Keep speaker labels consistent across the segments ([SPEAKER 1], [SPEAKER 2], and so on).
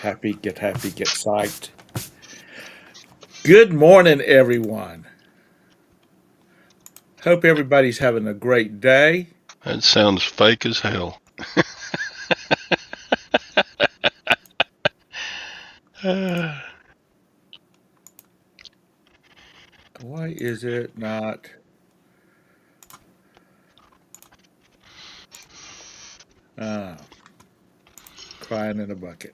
[SPEAKER 1] Happy, get psyched. Good morning, everyone. Hope everybody's having a great day.
[SPEAKER 2] That sounds fake as hell.
[SPEAKER 1] Why is it not uh, crying in a bucket?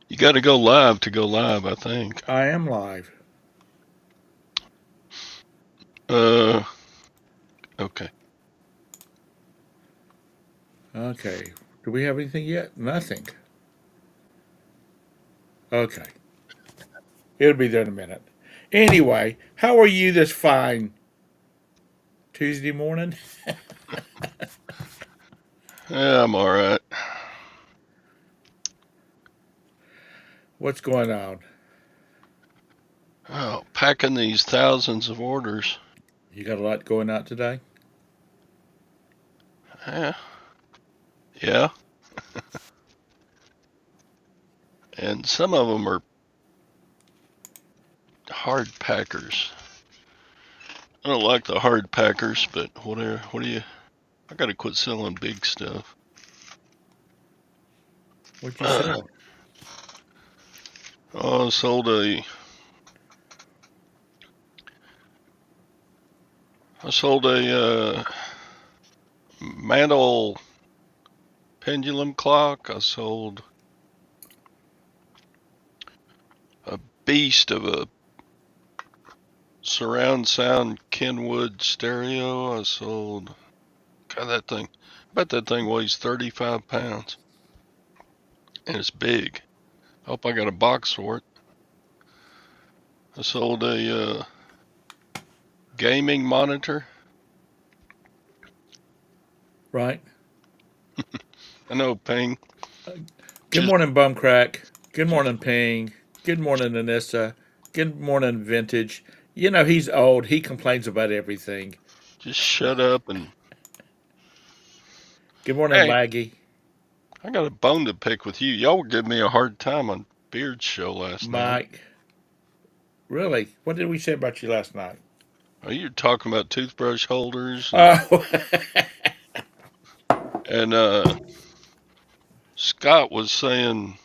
[SPEAKER 2] You got to go live to go live, I think.
[SPEAKER 1] I am live.
[SPEAKER 2] Uh, okay.
[SPEAKER 1] Okay. Do we have anything yet? Nothing. Okay. It'll be there in a minute. Anyway, how are you this fine Tuesday morning?
[SPEAKER 2] Yeah, I'm all right.
[SPEAKER 1] What's going on?
[SPEAKER 2] Oh, packing these thousands of orders.
[SPEAKER 1] You got a lot going out today?
[SPEAKER 2] Yeah, yeah. And some of them are hard packers. I don't like the hard packers, but whatever. What do you? I got to quit selling big stuff.
[SPEAKER 1] What'd you sell?
[SPEAKER 2] Oh, I sold a. I sold a mantle pendulum clock. I sold a beast of a surround sound Kenwood stereo. I sold. God, that thing. I bet that thing weighs 35 pounds. And it's big. I hope I got a box for it. I sold a gaming monitor.
[SPEAKER 1] Right.
[SPEAKER 2] I know, Ping.
[SPEAKER 1] Good
[SPEAKER 2] Just,
[SPEAKER 1] morning, Bumcrack. Good
[SPEAKER 2] just,
[SPEAKER 1] morning, Ping. Good morning, Anissa. Good morning, Vintage. You know, he's old. He complains about everything.
[SPEAKER 2] just shut up and.
[SPEAKER 1] Good morning,
[SPEAKER 2] Hey,
[SPEAKER 1] Laggy.
[SPEAKER 2] I got a bone to pick with you. Y'all were giving me a hard time on Beard's show last night.
[SPEAKER 1] Mike. Really? What did we say about you last night?
[SPEAKER 2] Oh, you were talking about toothbrush holders
[SPEAKER 1] Oh,
[SPEAKER 2] and Scott was saying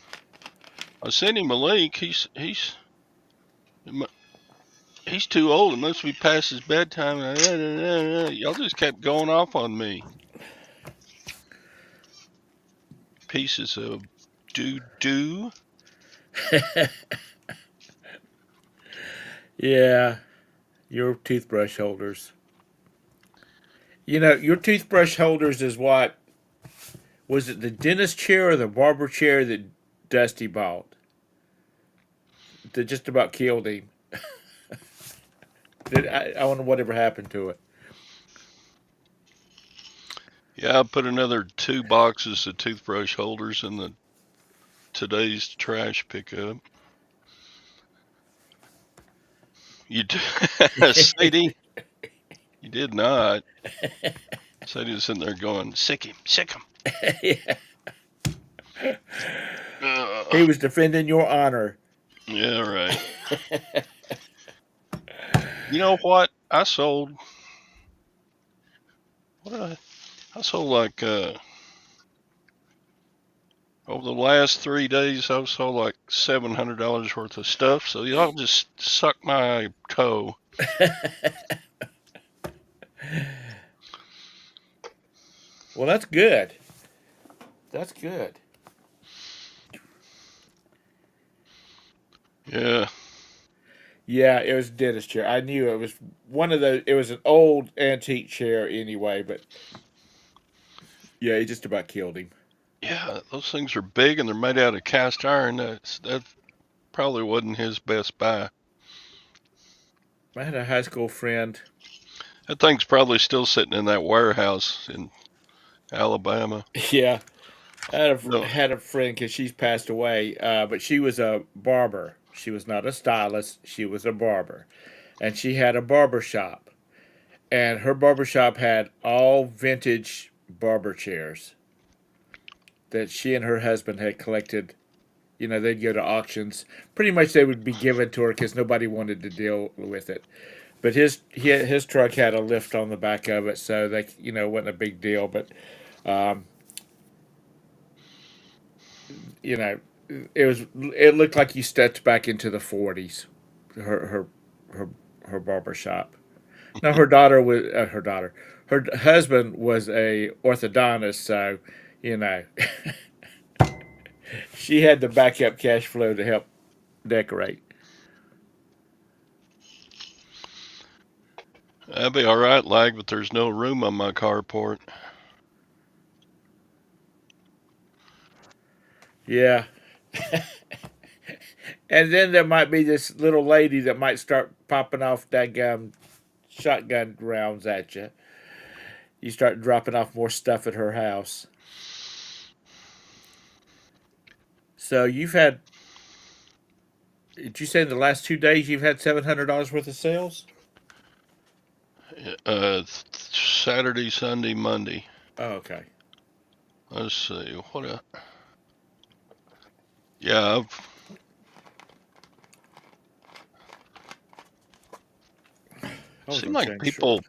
[SPEAKER 2] I sent him a link. He's too old. It must be past his bedtime. Y'all just kept going off on me. Pieces of doo doo.
[SPEAKER 1] yeah. Your toothbrush holders. You know, your toothbrush holders is what? Was it the dentist chair or the barber chair that Dusty bought? That just about killed him. I wonder whatever happened to it.
[SPEAKER 2] Yeah, I put another 2 boxes of toothbrush holders in the today's trash pickup. You Sadie, you did not. Sadie was sitting there going, sick him, sick him.
[SPEAKER 1] Yeah. He
[SPEAKER 2] Uh,
[SPEAKER 1] was defending your honor.
[SPEAKER 2] yeah, right. You know what? What did I sold like over the last 3 days, I've sold like $700 worth of stuff. So y'all just suck my toe.
[SPEAKER 1] Well, that's good. That's good.
[SPEAKER 2] Yeah,
[SPEAKER 1] Yeah, it was a dentist chair. I knew it was one of the. It was an old antique chair anyway, but yeah, it just about killed him.
[SPEAKER 2] yeah. Those things are big and they're made out of cast iron. That probably wasn't his best buy.
[SPEAKER 1] I had a high school friend.
[SPEAKER 2] That thing's probably still sitting in that warehouse in Alabama.
[SPEAKER 1] Yeah,
[SPEAKER 2] No,
[SPEAKER 1] had a friend because she's passed away, but she was a barber. She was not a stylist. She was a barber, and she had a barber shop. And her barber shop had all vintage barber chairs that she and her husband had collected they'd go to auctions. Pretty much they would be given to her because nobody wanted to deal with it. But his truck had a lift on the back of it, so they wasn't a big deal. But um, you know, it looked like you stepped back into the 40s. Her her her barber shop. Now her husband was a orthodontist, so you know she had the backup cash flow to help decorate.
[SPEAKER 2] That'd be all right, lag, but there's no room on my carport.
[SPEAKER 1] Yeah, and then there might be this little lady that might start popping off that shotgun rounds at you. You start dropping off more stuff at her house. So you've had. Did you say in the last 2 days you've had $700 worth of sales?
[SPEAKER 2] Saturday, Sunday, Monday.
[SPEAKER 1] Oh, okay.
[SPEAKER 2] Let's see. Yeah,
[SPEAKER 1] I was
[SPEAKER 2] seem
[SPEAKER 1] gonna
[SPEAKER 2] like
[SPEAKER 1] change short.
[SPEAKER 2] people.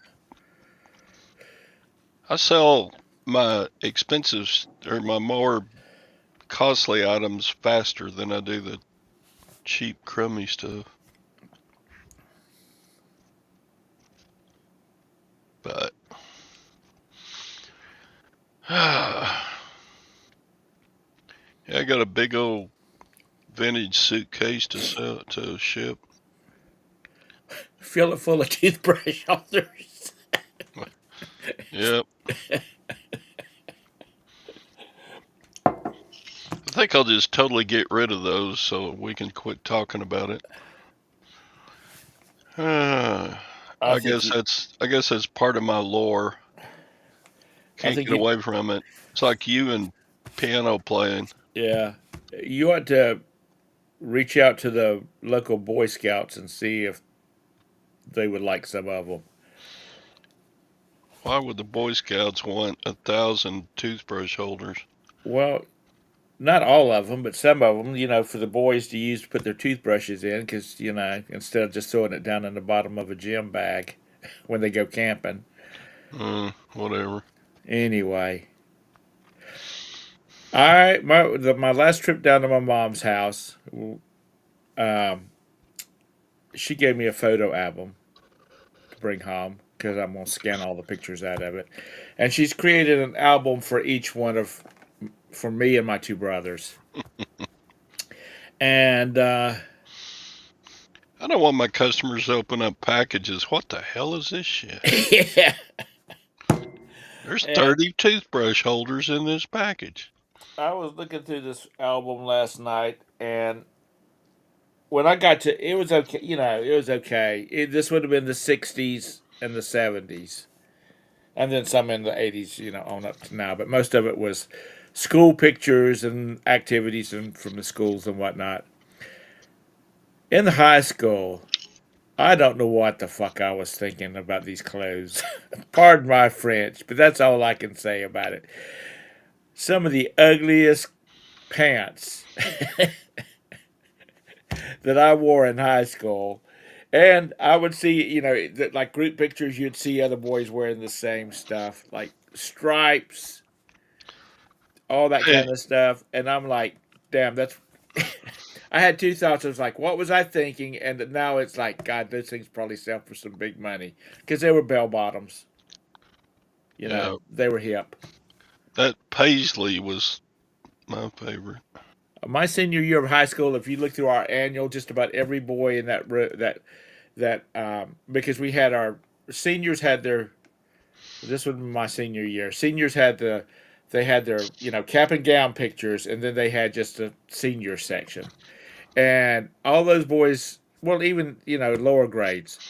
[SPEAKER 2] I sell my expensive or my more costly items faster than I do the cheap, crummy stuff. But yeah, I got a big old vintage suitcase to ship.
[SPEAKER 1] Fill it full of toothbrush holders.
[SPEAKER 2] Yep. I think I'll just totally get rid of those so we can quit talking about it.
[SPEAKER 1] I think you.
[SPEAKER 2] I guess that's part of my lore.
[SPEAKER 1] I
[SPEAKER 2] Can't
[SPEAKER 1] think
[SPEAKER 2] get
[SPEAKER 1] you.
[SPEAKER 2] away from it. It's like you and piano playing.
[SPEAKER 1] Yeah, you ought to reach out to the local Boy Scouts and see if they would like some of them.
[SPEAKER 2] Why would the Boy Scouts want 1,000 toothbrush holders?
[SPEAKER 1] Well, not all of them, but some of them. For the boys to use to put their toothbrushes in, because instead of just throwing it down in the bottom of a gym bag when they go camping.
[SPEAKER 2] Whatever.
[SPEAKER 1] Anyway, my last trip down to my mom's house, um, she gave me a photo album to bring home because I'm gonna scan all the pictures out of it, and she's created an album for each one of for me and my two brothers, and
[SPEAKER 2] I don't want my customers to open up packages. What the hell is this shit?
[SPEAKER 1] yeah,
[SPEAKER 2] There's
[SPEAKER 1] and
[SPEAKER 2] 30 toothbrush holders in this package.
[SPEAKER 1] I was looking through this album last night, and when I got to it was okay. It was okay. This would have been the '60s and the '70s, and then some in the '80s. On up to now, but most of it was school pictures and activities and from the schools and whatnot. In the high school, I don't know what the fuck I was thinking about these clothes. Pardon my French, but that's all I can say about it. Some of the ugliest pants that I wore in high school. And I would see, like group pictures, you'd see other boys wearing the same stuff, like stripes, all that
[SPEAKER 2] Hey,
[SPEAKER 1] kind of stuff. And I'm like, damn, that's. I had two thoughts. I was like, what was I thinking? And now it's like, God, those things probably sell for some big money because they were bell bottoms.
[SPEAKER 2] yeah,
[SPEAKER 1] They were hip.
[SPEAKER 2] that paisley was my favorite.
[SPEAKER 1] My senior year of high school, if you look through our annual, just about every boy in that because we had our seniors had their this would be my senior year. Seniors had they had their cap and gown pictures, and then they had just a senior section, and all those boys, well, even lower grades,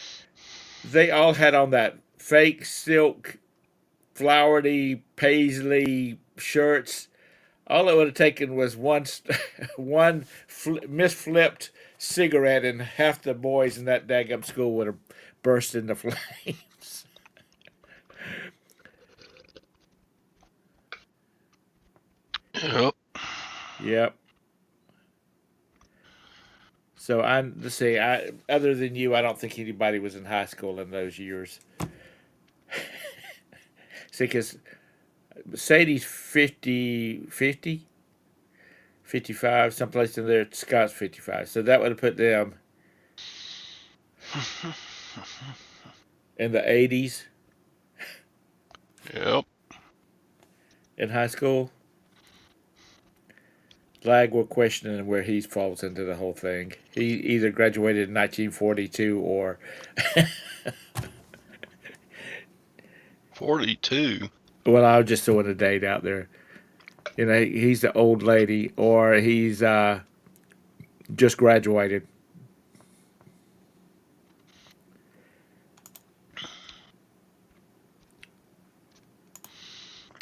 [SPEAKER 1] they all had on that fake silk flowery paisley shirts. All it would have taken was one misflipped cigarette, and half the boys in that daggum school would have burst into flames.
[SPEAKER 2] Yep.
[SPEAKER 1] Yep. So let's see. Other than you, I don't think anybody was in high school in those years. See, because Sadie's 50, 50, 55, someplace in there. Scott's 55. So that would have put them in the 80s
[SPEAKER 2] Yep.
[SPEAKER 1] in high school. Lag, we're questioning where he falls into the whole thing. He either graduated in 1942 or
[SPEAKER 2] 42.
[SPEAKER 1] well, I was just throwing a date out there. He's the old lady, or he's just graduated.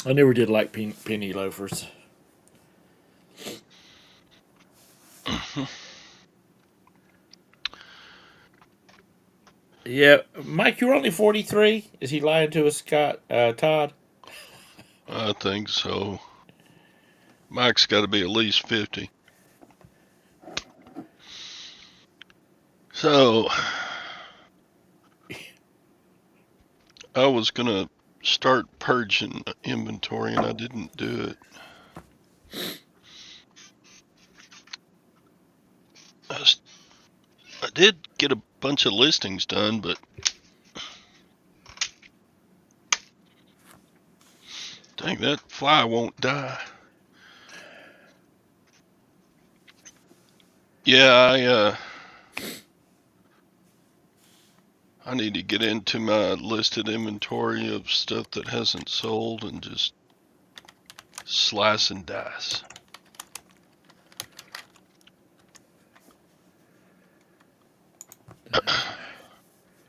[SPEAKER 1] I never did like penny loafers. Yeah, Mike, you're only 43. Is he lying to us, Scott? Todd?
[SPEAKER 2] I think so. Mike's got to be at least 50. So, I was going to start purging inventory and I didn't do it. I did get a bunch of listings done, but dang, that fly won't die. Yeah, I need to get into my listed inventory of stuff that hasn't sold and just slice and dice.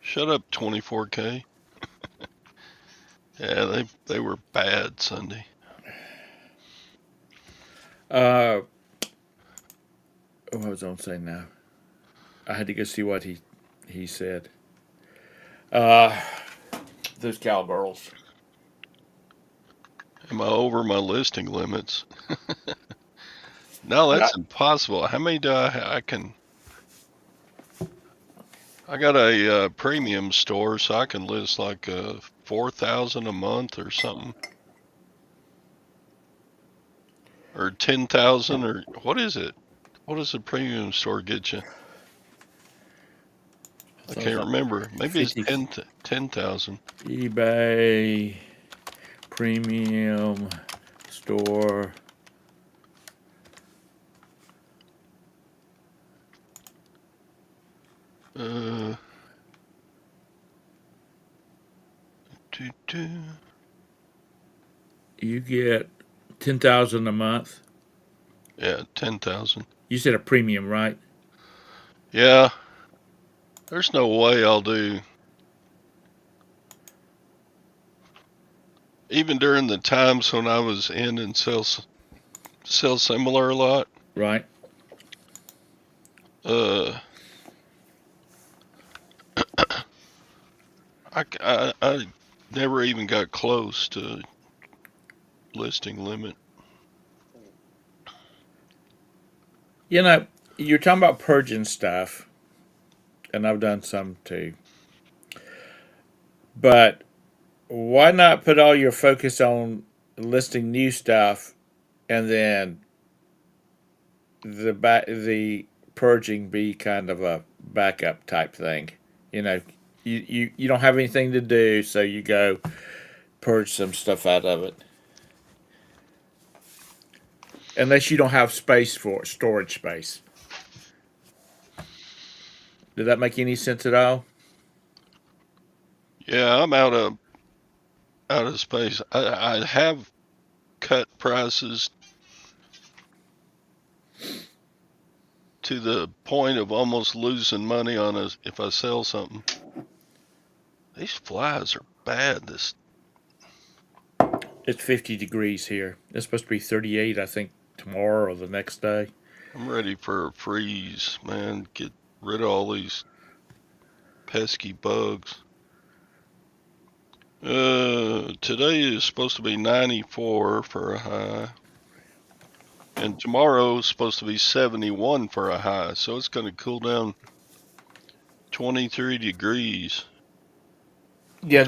[SPEAKER 2] Shut up, 24K. Yeah, they were bad Sunday.
[SPEAKER 1] What was I going to say now? I had to go see what he said. Those cowgirls.
[SPEAKER 2] Am I over my listing limits? No, that's impossible. How many do I can? I got a premium store, so I can list like 4,000 a month or something, or 10,000, or what is it? What does a premium store get you? I can't remember. Maybe it's 10,000.
[SPEAKER 1] eBay premium store. You get 10,000 a month.
[SPEAKER 2] Yeah, 10,000.
[SPEAKER 1] You said a premium, right?
[SPEAKER 2] Yeah. There's no way I'll do. Even during the times when I was in and sell similar a lot.
[SPEAKER 1] Right.
[SPEAKER 2] I never even got close to listing limit.
[SPEAKER 1] You're talking about purging stuff, and I've done some too. But why not put all your focus on listing new stuff, and then the purging be kind of a backup type thing? You don't have anything to do, so you go purge some stuff out of it. Unless you don't have space for storage space. Did that make any sense at all?
[SPEAKER 2] Yeah, I'm out of space. I have cut prices to the point of almost losing money on it if I sell something. These flies are bad.
[SPEAKER 1] It's 50 degrees here. It's supposed to be 38, I think, tomorrow or the next day.
[SPEAKER 2] I'm ready for a freeze, man. Get rid of all these pesky bugs. Today is supposed to be 94 for a high. And tomorrow's supposed to be 71 for a high, so it's going to cool down 23 degrees
[SPEAKER 1] Yeah,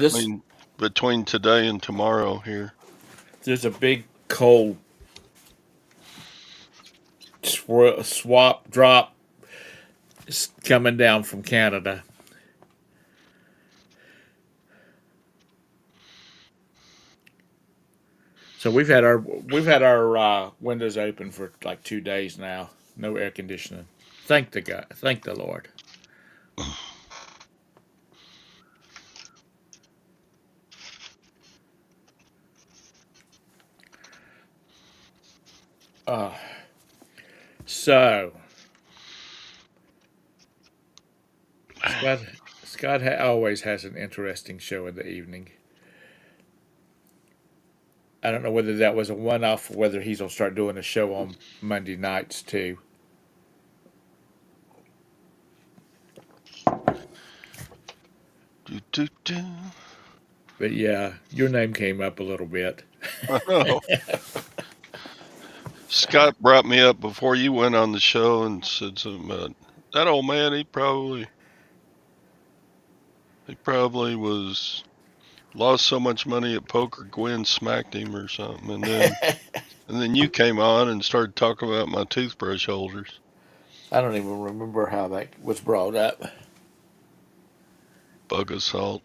[SPEAKER 2] between today and tomorrow here.
[SPEAKER 1] there's a big cold swap drop coming down from Canada. So we've had our windows open for like 2 days now. No air conditioning. Thank the God. Thank the Lord. Uh, so Scott always has an interesting show in the evening. I don't know whether that was a one-off or whether he's gonna start doing a show on Monday nights too.
[SPEAKER 2] Do, do, do.
[SPEAKER 1] But yeah, your name came up a little bit.
[SPEAKER 2] I know. Scott brought me up before you went on the show and said something about that old man. He probably was lost so much money at poker. Gwen smacked him or something, and then you came on and started talking about my toothbrush holders.
[SPEAKER 1] I don't even remember how that was brought up.
[SPEAKER 2] Bug assault.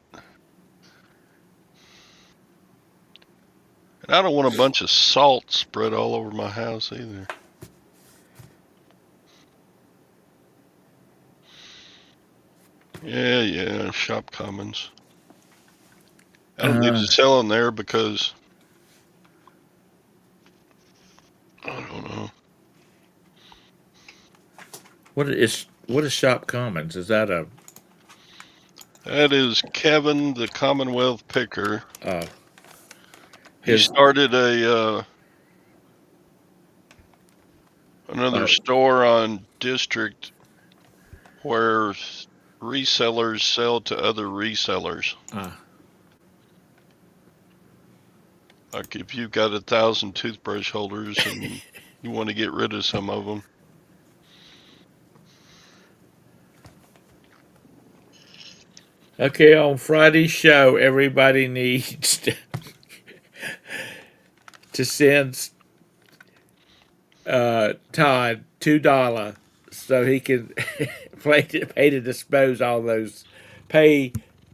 [SPEAKER 2] And I don't want a bunch of salt spread all over my house either. Yeah, shop commons. I don't need to sell in there because I don't know.
[SPEAKER 1] What is Shop Commons? Is that a
[SPEAKER 2] That is Kevin, the Commonwealth picker. He
[SPEAKER 1] his
[SPEAKER 2] started another store on District where resellers sell to other resellers. Like if you've got 1,000 toothbrush holders and you want to get rid of some of them.
[SPEAKER 1] Okay, on Friday's show, everybody needs to send Todd $2 so he can pay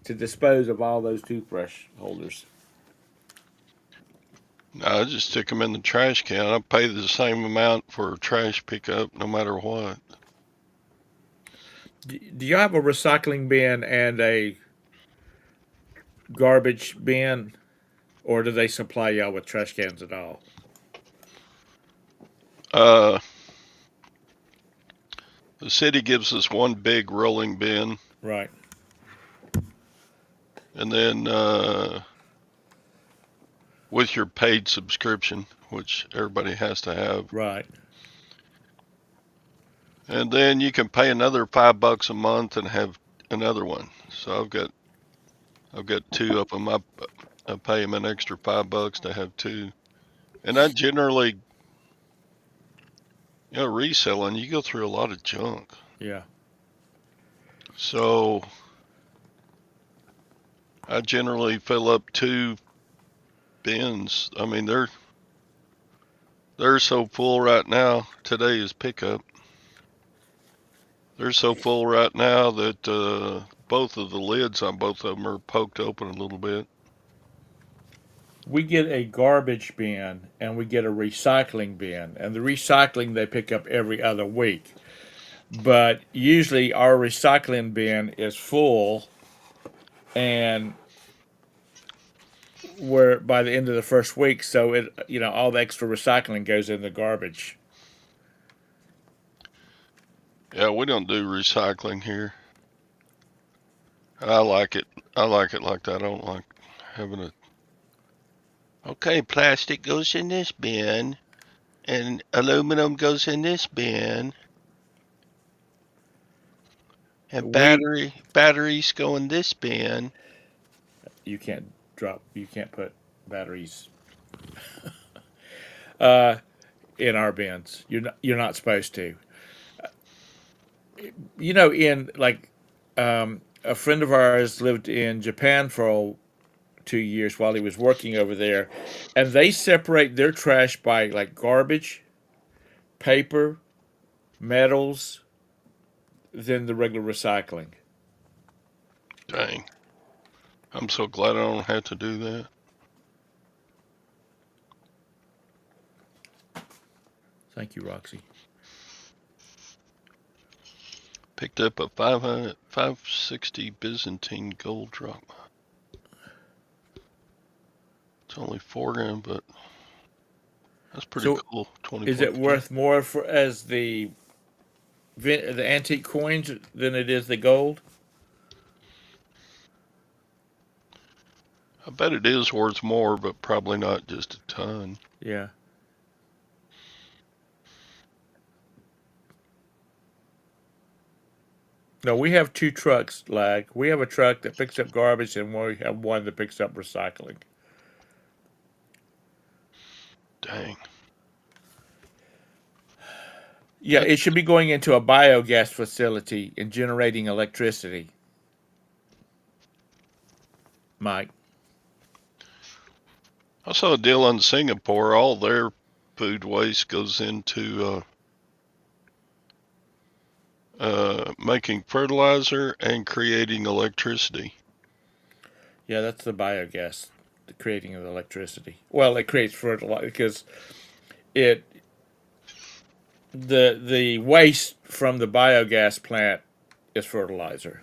[SPEAKER 1] to dispose of all those toothbrush holders.
[SPEAKER 2] No, I just stick them in the trash can. I pay the same amount for trash pickup no matter what.
[SPEAKER 1] Do you have a recycling bin and a garbage bin, or do they supply y'all with trash cans at all?
[SPEAKER 2] The city gives us one big rolling bin.
[SPEAKER 1] Right.
[SPEAKER 2] And then with your paid subscription, which everybody has to have.
[SPEAKER 1] Right.
[SPEAKER 2] And then you can pay another $5 a month and have another one. So I've got two of them. I pay them an extra $5 to have two. And I generally, reselling, you go through a lot of junk.
[SPEAKER 1] Yeah.
[SPEAKER 2] So I generally fill up two bins. I mean, they're so full right now. Today is pickup. They're so full right now that both of the lids on both of them are poked open a little bit.
[SPEAKER 1] We get a garbage bin and we get a recycling bin, and the recycling they pick up every other week. But usually our recycling bin is full, and we're by the end of the first week, so all the extra recycling goes in the garbage.
[SPEAKER 2] Yeah, we don't do recycling here. I like it. I like it like that. I don't like having a. Okay, plastic goes in this bin, and aluminum goes in this bin, and batteries go in this bin.
[SPEAKER 1] You can't put batteries. in our bins. You're not supposed to. In like a friend of ours lived in Japan for 2 years while he was working over there, and they separate their trash by like garbage, paper, metals, than the regular recycling.
[SPEAKER 2] Dang. I'm so glad I don't have to do that.
[SPEAKER 1] Thank you, Roxy.
[SPEAKER 2] Picked up a 560 Byzantine gold drachma. It's only 4 gram, but that's pretty
[SPEAKER 1] So,
[SPEAKER 2] cool.
[SPEAKER 1] is
[SPEAKER 2] 24
[SPEAKER 1] it
[SPEAKER 2] karat.
[SPEAKER 1] worth more for as the antique coins than it is the gold?
[SPEAKER 2] I bet it is worth more, but probably not just a ton.
[SPEAKER 1] Yeah. No, we have two trucks, Lag. We have a truck that picks up garbage, and we have one that picks up recycling.
[SPEAKER 2] Dang.
[SPEAKER 1] Yeah, it should be going into a biogas facility and generating electricity. Mike.
[SPEAKER 2] I saw a deal on Singapore. All their food waste goes into making fertilizer and creating electricity.
[SPEAKER 1] Yeah, that's the biogas, the creating of the electricity. Well, it creates fertilizer because it the waste from the biogas plant is fertilizer.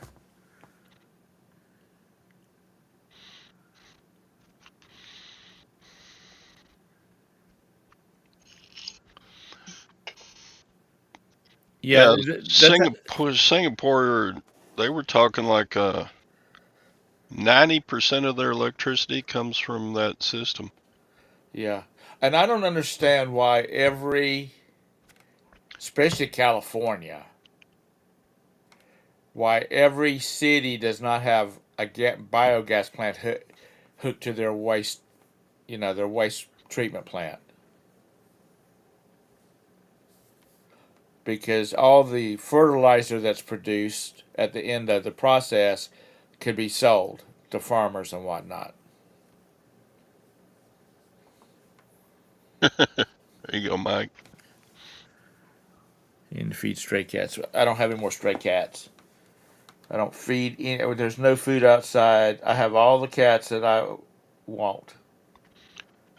[SPEAKER 1] Yeah,
[SPEAKER 2] Yeah,
[SPEAKER 1] that's
[SPEAKER 2] Singapore, they were talking like 90% of their electricity comes from that system.
[SPEAKER 1] yeah. And I don't understand why especially California, why every city does not have a biogas plant hooked to their waste, their waste treatment plant. Because all the fertilizer that's produced at the end of the process could be sold to farmers and whatnot.
[SPEAKER 2] There you go, Mike.
[SPEAKER 1] And feed stray cats. I don't have any more stray cats. I don't feed any. There's no food outside. I have all the cats that I want.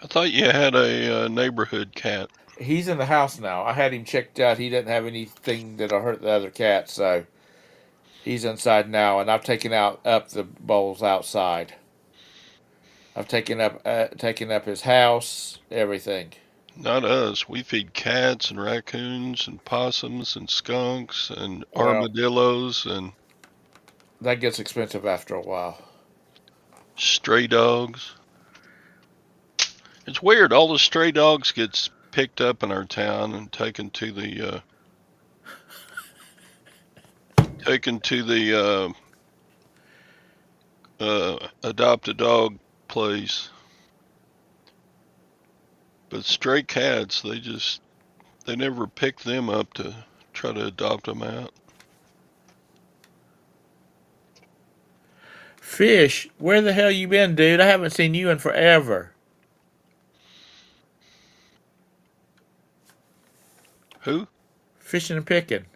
[SPEAKER 2] I thought you had a neighborhood cat.
[SPEAKER 1] He's in the house now. I had him checked out. He doesn't have anything that'll hurt the other cats, so he's inside now. And I've taken up the bowls outside. I've taken up his house, everything.
[SPEAKER 2] Not us. We feed cats and raccoons and possums and skunks and
[SPEAKER 1] Well,
[SPEAKER 2] armadillos and
[SPEAKER 1] that gets expensive after a while.
[SPEAKER 2] stray dogs. It's weird. All the stray dogs gets picked up in our town and taken to the adopt a dog place. But stray cats, they never pick them up to try to adopt them out.
[SPEAKER 1] Fish, where the hell you been, dude? I haven't seen you in forever.
[SPEAKER 2] Who?
[SPEAKER 1] Fishing and picking.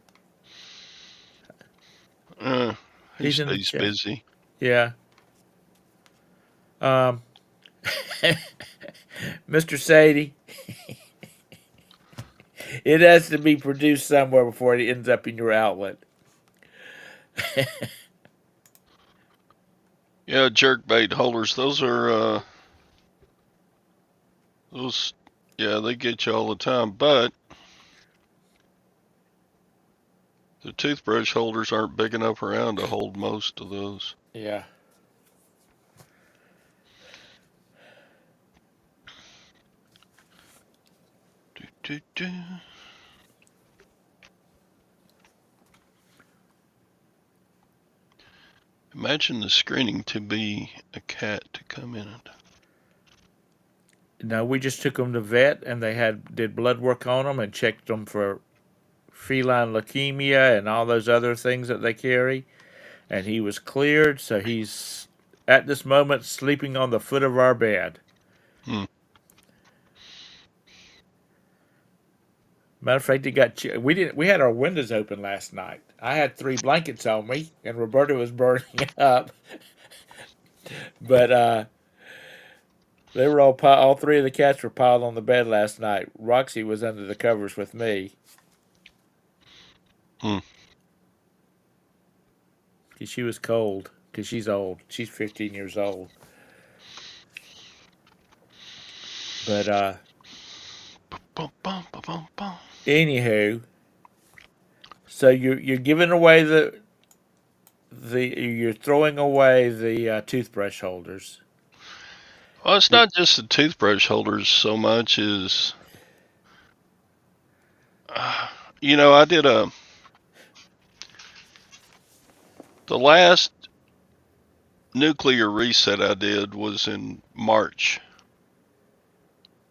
[SPEAKER 2] Uh, he
[SPEAKER 1] He's in the
[SPEAKER 2] stays
[SPEAKER 1] chat.
[SPEAKER 2] busy.
[SPEAKER 1] Yeah. Um, Mr. Sadie, it has to be produced somewhere before it ends up in your outlet.
[SPEAKER 2] Yeah, jerkbait holders. Those are those. Yeah, they get you all the time. But the toothbrush holders aren't big enough around to hold most of those.
[SPEAKER 1] Yeah.
[SPEAKER 2] Do, do, do. Imagine the screening to be a cat to come in it.
[SPEAKER 1] No, we just took them to vet, and they did blood work on them and checked them for feline leukemia and all those other things that they carry. And he was cleared, so he's at this moment sleeping on the foot of our bed.
[SPEAKER 2] Hmm.
[SPEAKER 1] Matter of fact, we didn't. We had our windows open last night. I had 3 blankets on me, and Roberta was burning up. But they were all 3 of the cats were piled on the bed last night. Roxy was under the covers with me.
[SPEAKER 2] Hmm.
[SPEAKER 1] Cause she was cold. Cause she's old. She's 15 years old. But
[SPEAKER 2] Bum, bum, bum, bum, bum.
[SPEAKER 1] anywho, so you're giving away the you're throwing away the toothbrush holders.
[SPEAKER 2] Well, it's not just the toothbrush holders so much as, I did the last nuclear reset I did was in March.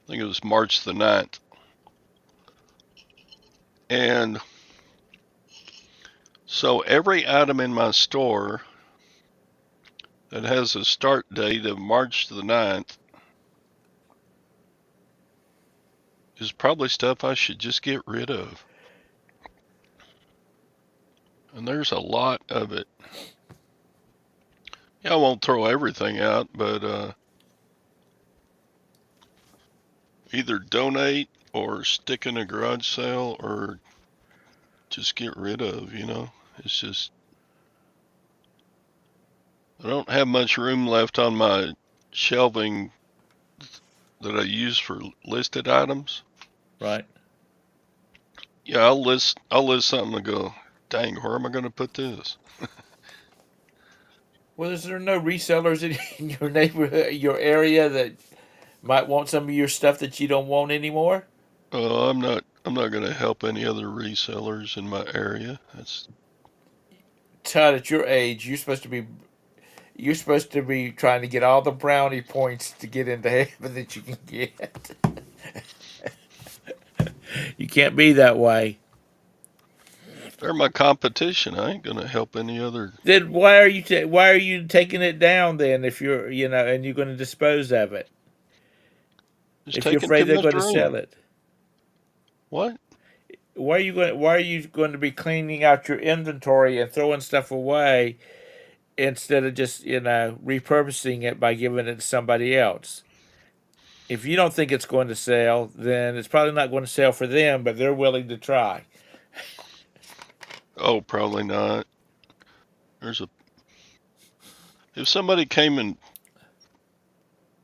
[SPEAKER 2] I think it was March the 9th. And so every item in my store that has a start date of March the 9th is probably stuff I should just get rid of. And there's a lot of it. Yeah, I won't throw everything out, but either donate or stick in a garage sale or just get rid of. It's just, I don't have much room left on my shelving that I use for listed items.
[SPEAKER 1] Right.
[SPEAKER 2] Yeah, I'll list something and go, dang, where am I going to put this?
[SPEAKER 1] Well, is there no resellers in your neighborhood, your area that might want some of your stuff that you don't want anymore?
[SPEAKER 2] I'm not going to help any other resellers in my area. That's
[SPEAKER 1] Todd, at your age, you're supposed to be trying to get all the brownie points to get into heaven that you can get. You can't be that way.
[SPEAKER 2] they're my competition. I ain't going to help any other.
[SPEAKER 1] Then why are you taking it down then if and you're going to dispose of it
[SPEAKER 2] It's
[SPEAKER 1] if you're
[SPEAKER 2] taking
[SPEAKER 1] afraid
[SPEAKER 2] too
[SPEAKER 1] they're
[SPEAKER 2] much
[SPEAKER 1] going to
[SPEAKER 2] room.
[SPEAKER 1] sell it?
[SPEAKER 2] What?
[SPEAKER 1] Why are you going to be cleaning out your inventory and throwing stuff away instead of just repurposing it by giving it to somebody else? If you don't think it's going to sell, then it's probably not going to sell for them, but they're willing to try.
[SPEAKER 2] Oh, probably not. There's a If somebody came and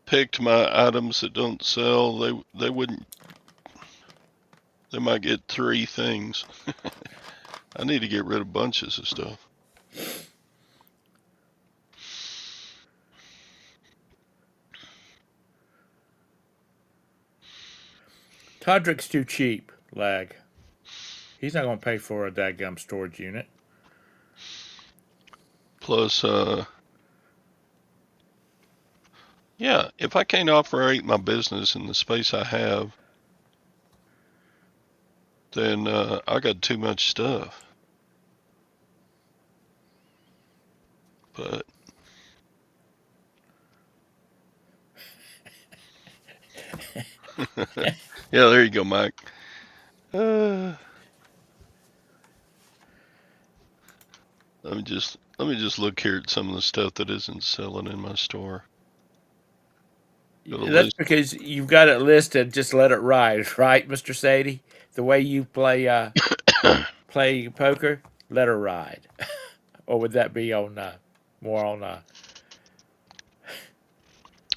[SPEAKER 2] picked my items that don't sell, they wouldn't. They might get 3 things. I need to get rid of bunches of stuff.
[SPEAKER 1] Todrick's too cheap, lag. He's not going to pay for a dadgum storage unit.
[SPEAKER 2] Plus, yeah, if I can't operate my business in the space I have, then I got too much stuff. But yeah, there you go, Mike. Uh, let me just look here at some of the stuff that isn't selling in my store. Go to
[SPEAKER 1] That's
[SPEAKER 2] list.
[SPEAKER 1] because you've got it listed. Just let it ride, right, Mister Sadie? The way you play poker, let her ride. Or would that be on more on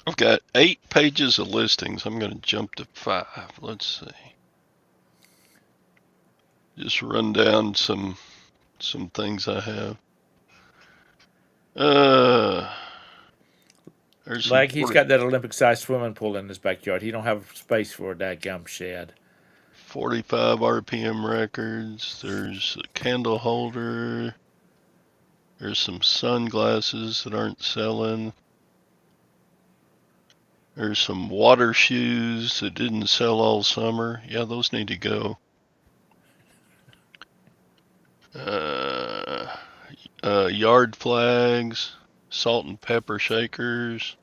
[SPEAKER 2] I've got 8 pages of listings. I'm going to jump to 5. Let's see. Just run down some things I have. There's some
[SPEAKER 1] like he's
[SPEAKER 2] 40,
[SPEAKER 1] got that Olympic-sized swimming pool in his backyard. He don't have space for a dadgum shed.
[SPEAKER 2] 45 RPM records. There's a candle holder. There's some sunglasses that aren't selling. There's some water shoes that didn't sell all summer. Yeah, those need to go. Uh, Yard flags, salt and pepper shakers.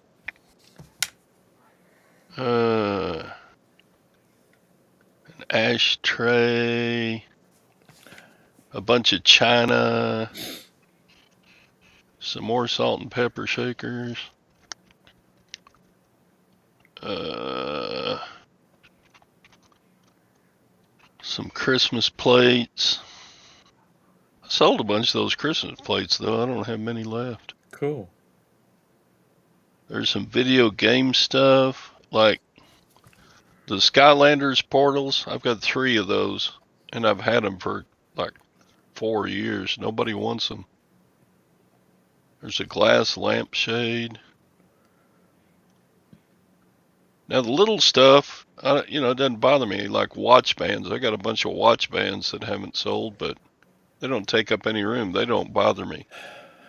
[SPEAKER 2] An ashtray. A bunch of china. Some more salt and pepper shakers. Some Christmas plates. I sold a bunch of those Christmas plates, though. I don't have many left.
[SPEAKER 1] Cool.
[SPEAKER 2] There's some video game stuff, like the Skylanders portals. I've got 3 of those, and I've had them for like 4 years. Nobody wants them. There's a glass lampshade. Now the little stuff, it doesn't bother me, like watch bands. I got a bunch of watch bands that haven't sold, but they don't take up any room. They don't bother me.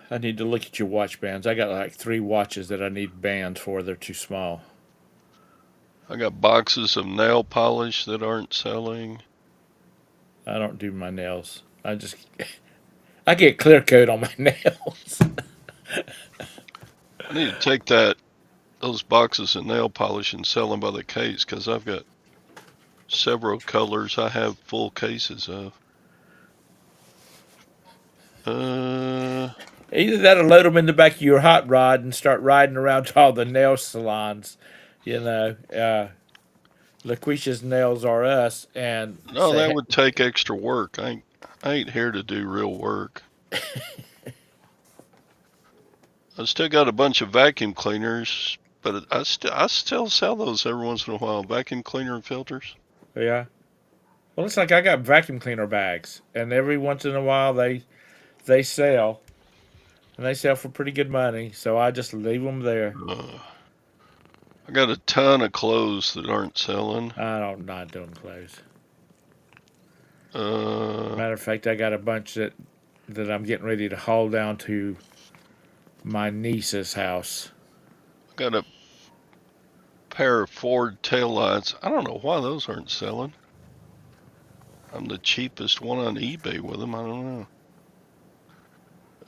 [SPEAKER 1] I need to look at your watch bands. I got like 3 watches that I need bands for. They're too small.
[SPEAKER 2] I got boxes of nail polish that aren't selling.
[SPEAKER 1] I don't do my nails. I get clear coat on my nails.
[SPEAKER 2] I need to take those boxes of nail polish and sell them by the case, because I've got several colors I have full cases of.
[SPEAKER 1] Either that or load them in the back of your hot rod and start riding around to all the nail salons. LaQuisha's Nails Are Us, and
[SPEAKER 2] No, that
[SPEAKER 1] say,
[SPEAKER 2] would take extra work. I ain't here to do real work. I still got a bunch of vacuum cleaners, but I still sell those every once in a while. Vacuum cleaner and filters.
[SPEAKER 1] yeah. Well, it's like I got vacuum cleaner bags, and every once in a while they sell, and they sell for pretty good money. So I just leave them there.
[SPEAKER 2] I got a ton of clothes that aren't selling.
[SPEAKER 1] I don't not doing clothes.
[SPEAKER 2] Uh,
[SPEAKER 1] Matter of fact, I got a bunch that I'm getting ready to haul down to my niece's house.
[SPEAKER 2] I got a pair of Ford taillights. I don't know why those aren't selling. I'm the cheapest one on eBay with them. I don't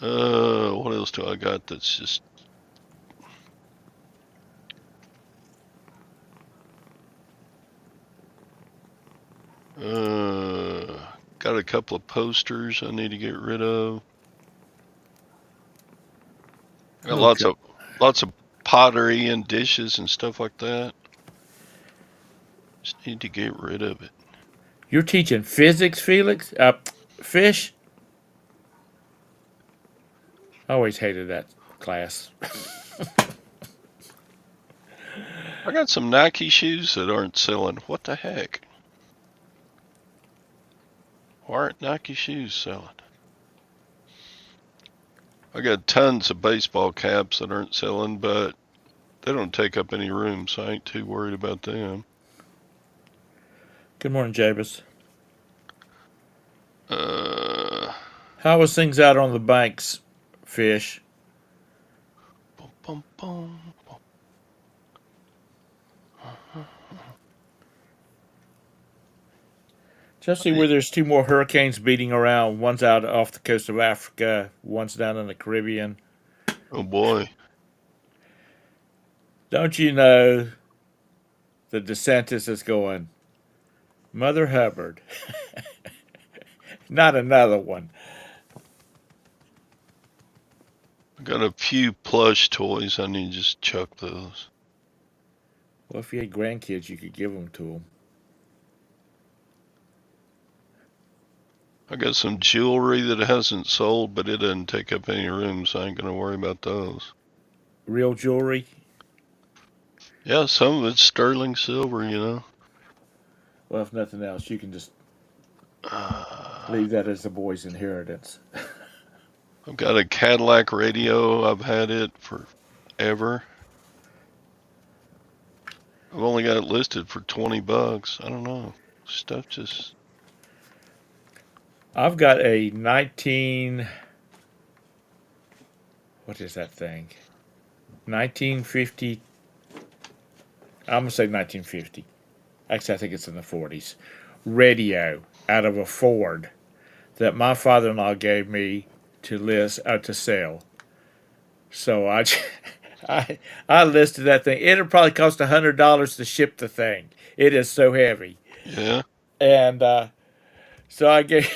[SPEAKER 2] know. What else do I got that's just... Got a couple of posters I need to get rid of. Got lots of pottery and dishes and stuff like that. Just need to get rid of it.
[SPEAKER 1] You're teaching physics, Felix? Fish? I always hated that class.
[SPEAKER 2] I got some Nike shoes that aren't selling. What the heck? Why aren't Nike shoes selling? I got tons of baseball caps that aren't selling, but they don't take up any room, so I ain't too worried about them.
[SPEAKER 1] Good morning, Jabez.
[SPEAKER 2] How
[SPEAKER 1] was things out on the banks, Fish?
[SPEAKER 2] Boom, boom, boom.
[SPEAKER 1] Just see where there's 2 more hurricanes beating around. One's out off the coast of Africa. One's down in the Caribbean.
[SPEAKER 2] Oh boy.
[SPEAKER 1] Don't you know the DeSantis is going, Mother Hubbard. Not another one.
[SPEAKER 2] I got a few plush toys. I need to just chuck those.
[SPEAKER 1] Well, if you had grandkids, you could give them to them.
[SPEAKER 2] I got some jewelry that hasn't sold, but it doesn't take up any room, so I ain't gonna worry about those.
[SPEAKER 1] Real jewelry?
[SPEAKER 2] Yeah, some of it's sterling silver.
[SPEAKER 1] Well, if nothing else, you can just leave that as the boy's inheritance.
[SPEAKER 2] I've got a Cadillac radio. I've had it forever. I've only got it listed for $20. I don't know. Stuff just...
[SPEAKER 1] I've got a 19... What is that thing? 1950 I'm gonna say 1950. Actually, I think it's in the 40s. Radio out of a Ford that my father-in-law gave me to sell. So I I listed that thing. It'll probably cost $100 to ship the thing. It is so heavy,
[SPEAKER 2] Yeah.
[SPEAKER 1] and so I gave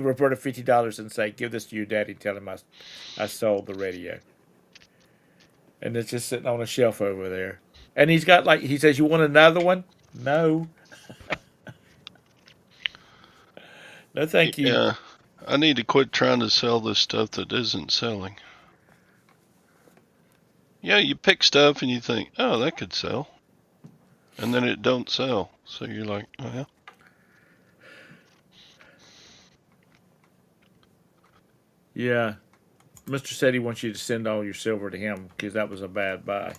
[SPEAKER 1] Roberta $50 and say, "Give this to your daddy. Tell him I sold the radio." And it's just sitting on a shelf over there. And he's got like he says, "You want another one?" No, no, thank you.
[SPEAKER 2] Yeah. I need to quit trying to sell this stuff that isn't selling. Yeah, you pick stuff and you think, oh, that could sell. And then it don't sell. So you're like, oh, yeah.
[SPEAKER 1] Yeah, Mister said he wants you to send all your silver to him because that was a bad buy.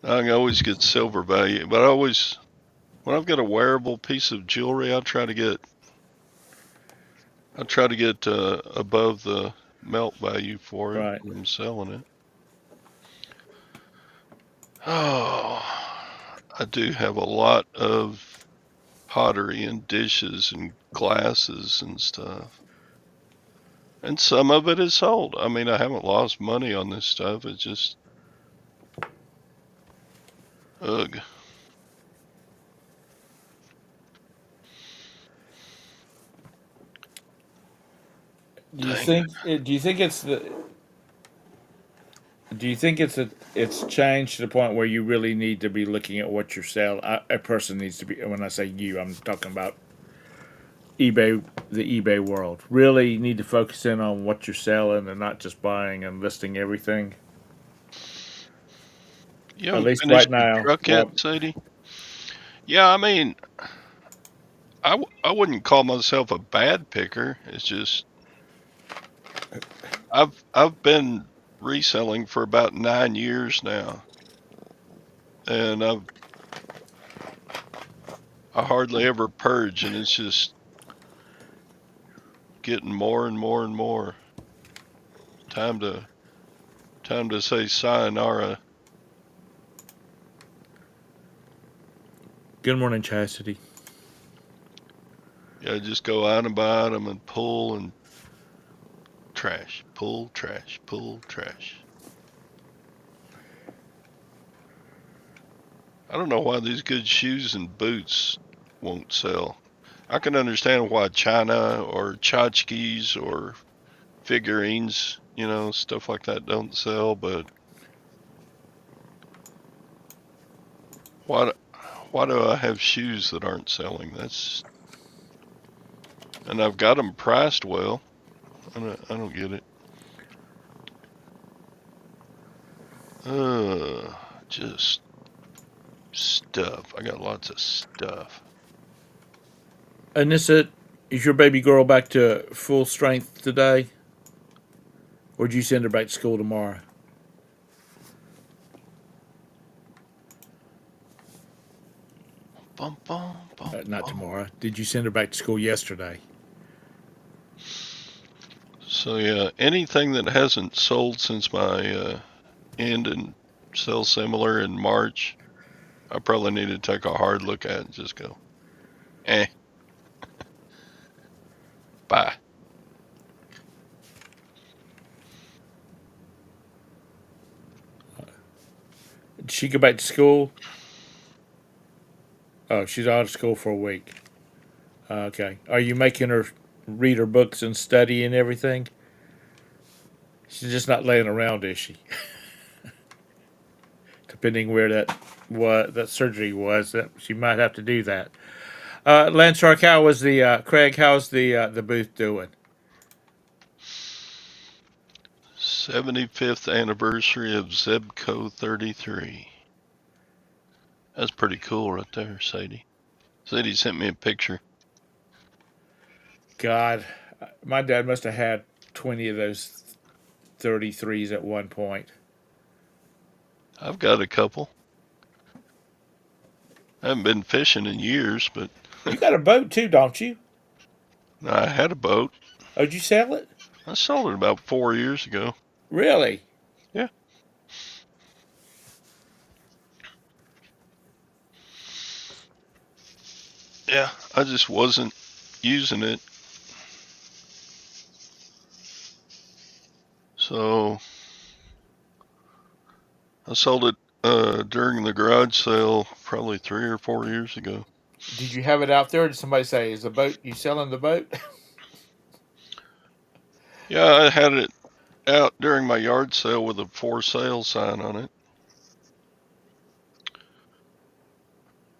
[SPEAKER 2] I always get silver value, but when I've got a wearable piece of jewelry, I try to get above the melt value for it
[SPEAKER 1] Right.
[SPEAKER 2] when I'm selling it. Oh, I do have a lot of pottery and dishes and glasses and stuff. And some of it is sold. I mean, I haven't lost money on this stuff. It's just, ugh. Dang.
[SPEAKER 1] Do you think it's the do you think it's changed to the point where you really need to be looking at what you're selling? A person needs to be. When I say you, I'm talking about eBay, the eBay world. Really need to focus in on what you're selling and not just buying and listing everything.
[SPEAKER 2] You
[SPEAKER 1] At
[SPEAKER 2] haven't
[SPEAKER 1] least right
[SPEAKER 2] finished your
[SPEAKER 1] now.
[SPEAKER 2] truck yet,
[SPEAKER 1] Well,
[SPEAKER 2] Sadie? Yeah, I mean, I wouldn't call myself a bad picker. It's just I've been reselling for about 9 years now, and I hardly ever purge, and it's just getting more and more and more. Time to time to say sayonara.
[SPEAKER 1] good morning, Chastity.
[SPEAKER 2] Yeah, just go item by item and pull and trash, pull trash, pull trash. I don't know why these good shoes and boots won't sell. I can understand why China or tchotchkes or figurines, stuff like that don't sell, but why why do I have shoes that aren't selling? And I've got them priced well. I don't get it. Just stuff. I got lots of stuff.
[SPEAKER 1] Anissa, is your baby girl back to full strength today? Or did you send her back to school tomorrow?
[SPEAKER 2] Bum bum bum
[SPEAKER 1] Not
[SPEAKER 2] bum.
[SPEAKER 1] tomorrow. Did you send her back to school yesterday?
[SPEAKER 2] So yeah, anything that hasn't sold since my end and sell similar in March, I probably need to take a hard look at and just go, eh, bye.
[SPEAKER 1] Did she go back to school? Oh, she's out of school for a week. Okay. Are you making her read her books and study and everything? She's just not laying around, is she? Depending where that surgery was, that she might have to do that. Landshark, how was the Craig? How's the booth doing?
[SPEAKER 2] 75th anniversary of Zebco 33. That's pretty cool right there, Sadie. Sadie sent me a picture.
[SPEAKER 1] God, my dad must have had 20 of those 33s at one point.
[SPEAKER 2] I've got a couple. I haven't been fishing in years, but
[SPEAKER 1] You got a boat too, don't you?
[SPEAKER 2] I had a boat.
[SPEAKER 1] Oh, did you sell it?
[SPEAKER 2] I sold it about 4 years ago.
[SPEAKER 1] Really?
[SPEAKER 2] Yeah. Yeah, I just wasn't using it. So I sold it during the garage sale probably 3 or 4 years ago.
[SPEAKER 1] Did you have it out there? Or did somebody say, "Is the boat you selling the boat?"
[SPEAKER 2] Yeah, I had it out during my yard sale with a for sale sign on it.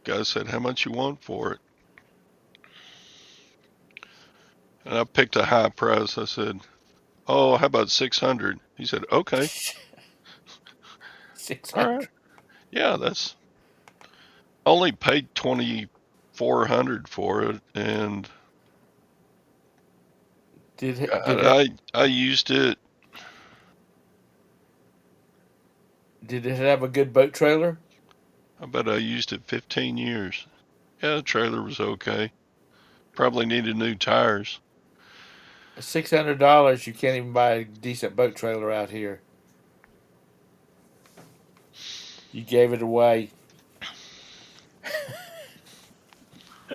[SPEAKER 2] Guy said, "How much you want for it?" And I picked a high price. I said, "Oh, how about 600?" He said, "Okay,
[SPEAKER 1] 600.
[SPEAKER 2] all right, yeah, that's only paid 2,400 for it, and
[SPEAKER 1] Did it
[SPEAKER 2] I used it.
[SPEAKER 1] did it have a good boat trailer?
[SPEAKER 2] I bet I used it 15 years. Yeah, the trailer was okay. Probably needed new tires.
[SPEAKER 1] $600, you can't even buy a decent boat trailer out here. You gave it away.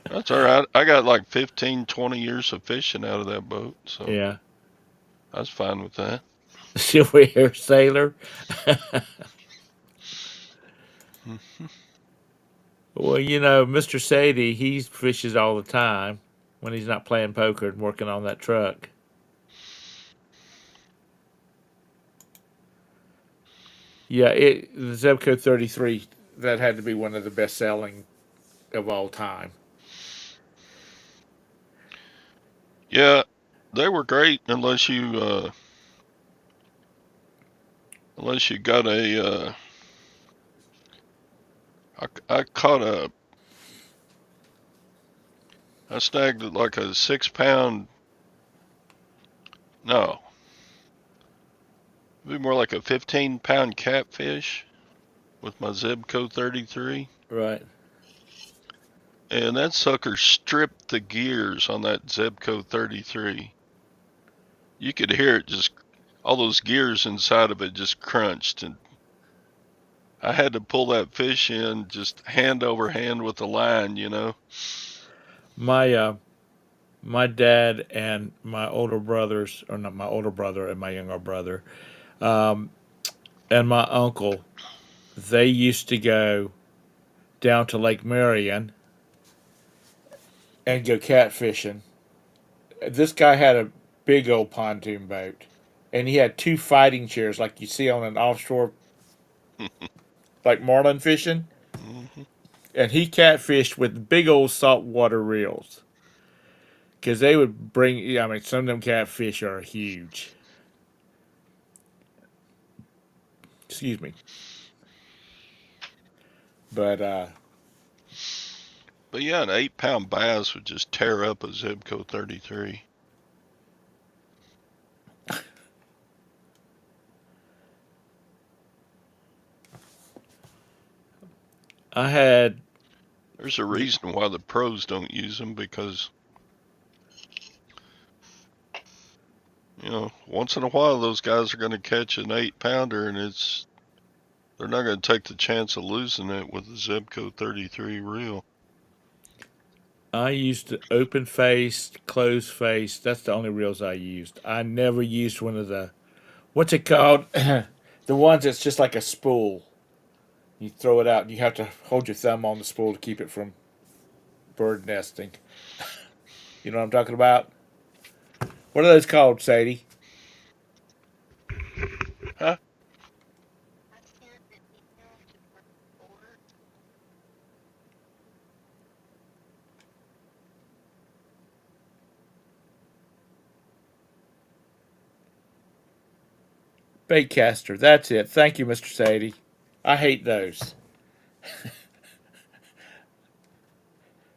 [SPEAKER 2] That's all right. I got like 15, 20 years of fishing out of that boat, so
[SPEAKER 1] Yeah.
[SPEAKER 2] I was fine with that.
[SPEAKER 1] Silver sailor. Well, Mr. Sadie, he fishes all the time when he's not playing poker and working on that truck. Yeah, the Zebco 33, that had to be one of the best selling of all time.
[SPEAKER 2] Yeah, they were great unless you got I caught I snagged like a 6 pound, no, it'd be more like a 15 pound catfish with my Zebco 33.
[SPEAKER 1] Right.
[SPEAKER 2] And that sucker stripped the gears on that Zebco 33. You could hear it just, all those gears inside of it just crunched. And I had to pull that fish in just hand over hand with the line.
[SPEAKER 1] My my dad and my older brothers, or not my older brother and my younger brother, um, and my uncle, they used to go down to Lake Marion and go catfishing. This guy had a big old pontoon boat, and he had two fighting chairs like you see on an offshore, like marlin fishing.
[SPEAKER 2] Hmm.
[SPEAKER 1] And he catfished with big old saltwater reels because they would bring. Yeah, I mean, some of them catfish are huge. Excuse me, but
[SPEAKER 2] But yeah, an 8 pound bass would just tear up a Zebco 33.
[SPEAKER 1] I had.
[SPEAKER 2] There's a reason why the pros don't use them because, once in a while those guys are going to catch an 8 pounder and they're not going to take the chance of losing it with a Zebco 33 reel.
[SPEAKER 1] I used open faced, closed faced. That's the only reels I used. I never used one of the, what's it called? The ones that's just like a spool. You throw it out and you have to hold your thumb on the spool to keep it from bird nesting. You know what I'm talking about? What are those called, Sadie?
[SPEAKER 2] Huh?
[SPEAKER 1] Baitcaster. That's it. Thank you, Mr. Sadie. I hate those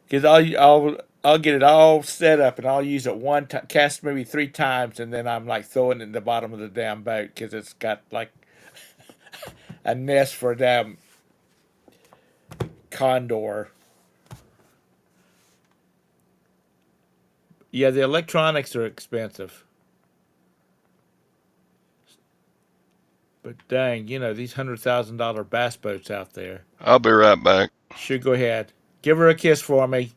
[SPEAKER 1] because I'll get it all set up and I'll use it cast maybe three times, and then I'm like throwing it in the bottom of the damn boat because it's got like a nest for a damn condor. Yeah, the electronics are expensive, but dang, these $100,000 bass boats out there.
[SPEAKER 2] I'll be right back.
[SPEAKER 1] Sure, go ahead. Give her a kiss for me.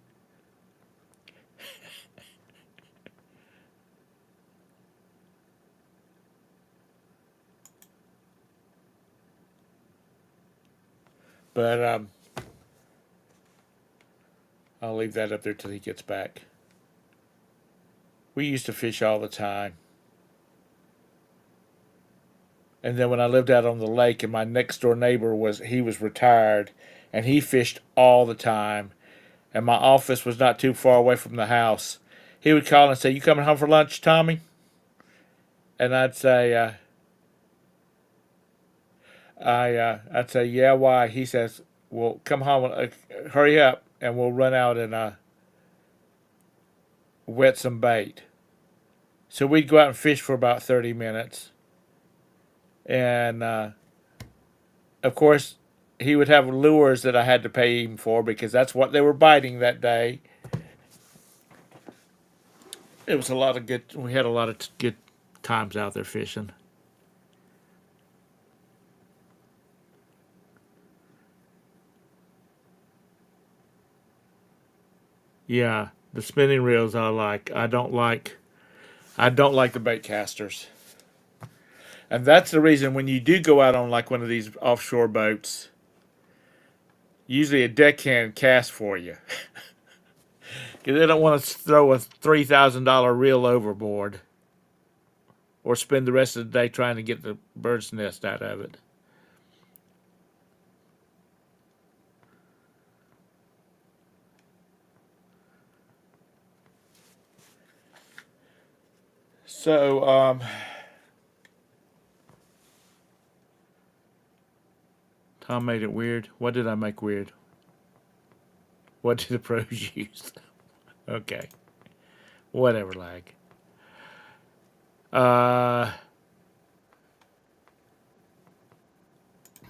[SPEAKER 1] But I'll leave that up there till he gets back. We used to fish all the time. And then when I lived out on the lake, and my next door neighbor was retired, and he fished all the time. And my office was not too far away from the house. He would call and say, "You coming home for lunch, Tommy?" And I'd say, "Yeah, why?" He says, "Well, come home, hurry up, and we'll run out and wet some bait." So we'd go out and fish for about 30 minutes, and of course, he would have lures that I had to pay him for because that's what they were biting that day. It was a lot of good. We had a lot of good times out there fishing. Yeah, the spinning reels I like. I don't like. I don't like the bait casters, and that's the reason when you do go out on like one of these offshore boats, usually a deckhand casts for you because they don't want to throw a $3,000 reel overboard or spend the rest of the day trying to get the bird's nest out of it. So, Tom made it weird. What did I make weird? What did the pros use? Okay, whatever, lag. Uh,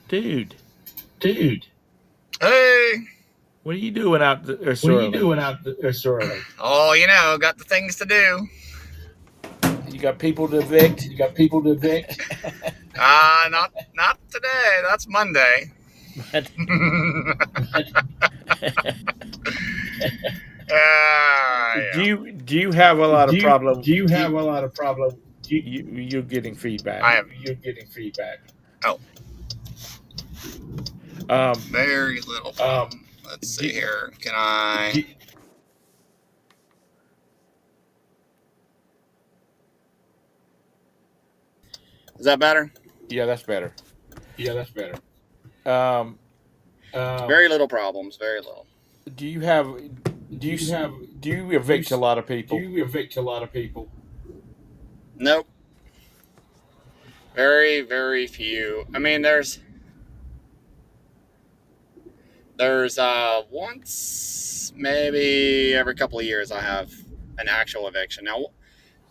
[SPEAKER 1] dude,
[SPEAKER 3] Dude,
[SPEAKER 4] Hey!
[SPEAKER 1] what are you doing out there
[SPEAKER 3] what
[SPEAKER 1] so
[SPEAKER 3] are you
[SPEAKER 1] early?
[SPEAKER 3] doing out there so early?
[SPEAKER 4] Oh, got the things to do.
[SPEAKER 1] You got people to evict?
[SPEAKER 3] You got people to evict?
[SPEAKER 4] Not today. That's Monday.
[SPEAKER 1] But
[SPEAKER 4] Yeah.
[SPEAKER 1] do you have a lot of problem?
[SPEAKER 3] Do you have a lot of problem?
[SPEAKER 1] You're getting
[SPEAKER 4] I
[SPEAKER 1] feedback.
[SPEAKER 4] have
[SPEAKER 3] You're getting feedback.
[SPEAKER 1] Um,
[SPEAKER 4] very little problem. Let's see
[SPEAKER 1] do,
[SPEAKER 4] here. Can I? Is that better?
[SPEAKER 1] yeah, that's better.
[SPEAKER 3] Yeah, that's better.
[SPEAKER 1] Um,
[SPEAKER 4] Very little problems. Very little.
[SPEAKER 1] do you have
[SPEAKER 3] Do you have?
[SPEAKER 1] do you evict a lot of
[SPEAKER 3] Do
[SPEAKER 1] people?
[SPEAKER 3] you evict a lot of people?
[SPEAKER 4] Nope. Very, very few. I mean, there's once maybe every couple of years I have an actual eviction. Now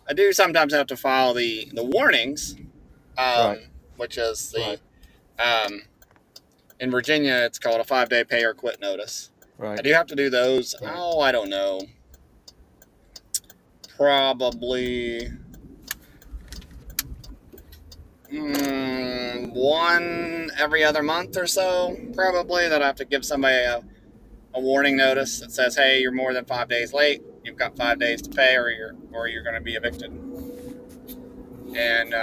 [SPEAKER 4] I do sometimes have to file the warnings,
[SPEAKER 1] Right,
[SPEAKER 4] which is the in Virginia it's called a 5-day pay or quit notice. I
[SPEAKER 1] right.
[SPEAKER 4] do have to do those. Right. Oh, I don't know. Probably one every other month or so. Probably that I have to give somebody a warning notice that says, "Hey, you're more than 5 days late. You've got 5 days to pay, or you're going to be evicted." And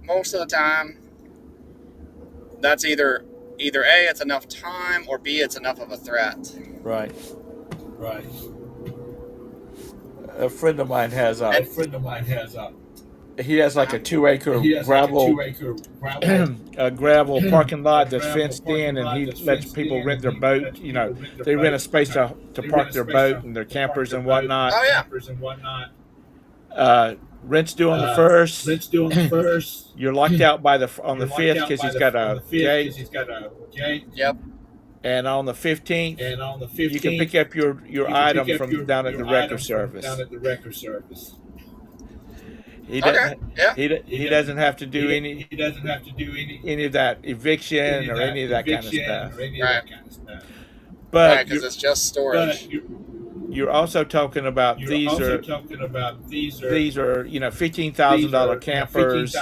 [SPEAKER 4] most of the time, that's either A, it's enough time, or B, it's enough of a threat.
[SPEAKER 1] Right.
[SPEAKER 3] Right.
[SPEAKER 1] A friend of mine has
[SPEAKER 3] A friend of mine has
[SPEAKER 1] he has like a 2 acre
[SPEAKER 3] he has
[SPEAKER 1] gravel
[SPEAKER 3] like a 2 acre gravel
[SPEAKER 1] a gravel parking lot that's
[SPEAKER 3] gravel
[SPEAKER 1] fenced in,
[SPEAKER 3] parking
[SPEAKER 1] and
[SPEAKER 3] lot
[SPEAKER 1] he
[SPEAKER 3] that's
[SPEAKER 1] lets
[SPEAKER 3] fenced
[SPEAKER 1] people
[SPEAKER 3] in,
[SPEAKER 1] rent
[SPEAKER 3] and
[SPEAKER 1] their
[SPEAKER 3] he
[SPEAKER 1] boat.
[SPEAKER 3] lets people rent their
[SPEAKER 1] They rent a
[SPEAKER 3] boat.
[SPEAKER 1] space to
[SPEAKER 3] They rent
[SPEAKER 1] park
[SPEAKER 3] a
[SPEAKER 1] their
[SPEAKER 3] space
[SPEAKER 1] boat and their
[SPEAKER 3] to park
[SPEAKER 1] campers
[SPEAKER 3] their
[SPEAKER 1] and
[SPEAKER 3] boat,
[SPEAKER 1] whatnot.
[SPEAKER 4] Oh yeah.
[SPEAKER 3] campers and whatnot.
[SPEAKER 1] Rent's due on the first.
[SPEAKER 3] Rent's due on the first.
[SPEAKER 1] You're locked out by on the
[SPEAKER 3] You're locked
[SPEAKER 1] fifth
[SPEAKER 3] out
[SPEAKER 1] because
[SPEAKER 3] by
[SPEAKER 1] he's got
[SPEAKER 3] on
[SPEAKER 1] a
[SPEAKER 3] the 5th
[SPEAKER 1] gate,
[SPEAKER 3] because he's got a gate.
[SPEAKER 4] Yep.
[SPEAKER 1] and on the 15th
[SPEAKER 3] And on the
[SPEAKER 1] you can
[SPEAKER 3] 15th,
[SPEAKER 1] pick up your
[SPEAKER 3] you can
[SPEAKER 1] item
[SPEAKER 3] pick up
[SPEAKER 1] from down at the
[SPEAKER 3] your
[SPEAKER 1] wrecker
[SPEAKER 3] item from
[SPEAKER 1] service.
[SPEAKER 3] down at the wrecker service.
[SPEAKER 1] He
[SPEAKER 4] Okay.
[SPEAKER 1] doesn't.
[SPEAKER 4] Yeah.
[SPEAKER 1] He doesn't have to do
[SPEAKER 3] He doesn't have to do
[SPEAKER 1] any of that eviction or any of that kind of
[SPEAKER 3] eviction
[SPEAKER 1] stuff.
[SPEAKER 3] or any
[SPEAKER 4] Right.
[SPEAKER 3] of that kind of stuff.
[SPEAKER 1] But
[SPEAKER 4] Right, because it's just storage.
[SPEAKER 1] you're also talking about
[SPEAKER 3] You're
[SPEAKER 1] these
[SPEAKER 3] also
[SPEAKER 1] are
[SPEAKER 3] talking about these are
[SPEAKER 1] $15,000 campers,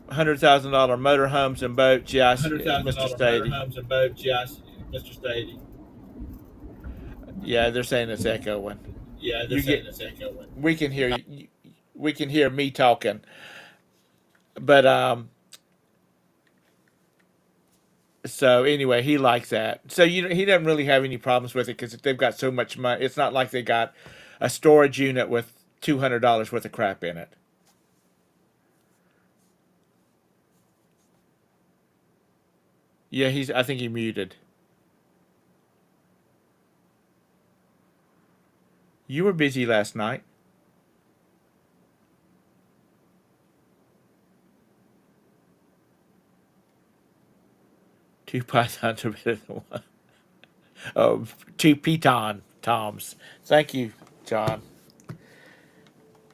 [SPEAKER 1] $100,000 motorhomes and boats. Yes, Mr.
[SPEAKER 3] $100,000
[SPEAKER 1] Stady.
[SPEAKER 3] motorhomes and boats. Yes, Mr. Stady.
[SPEAKER 1] Yeah, they're saying it's echoing.
[SPEAKER 3] Yeah, they're saying it's echoing.
[SPEAKER 1] We can hear you. We can hear me talking, but So anyway, he likes that. So he doesn't really have any problems with it because they've got so much money. It's not like they got a storage unit with $200 worth of crap in it. Yeah, he's. I think he muted. You were busy last night. Two pythons are better than one. Oh, two piton toms. Thank you, John.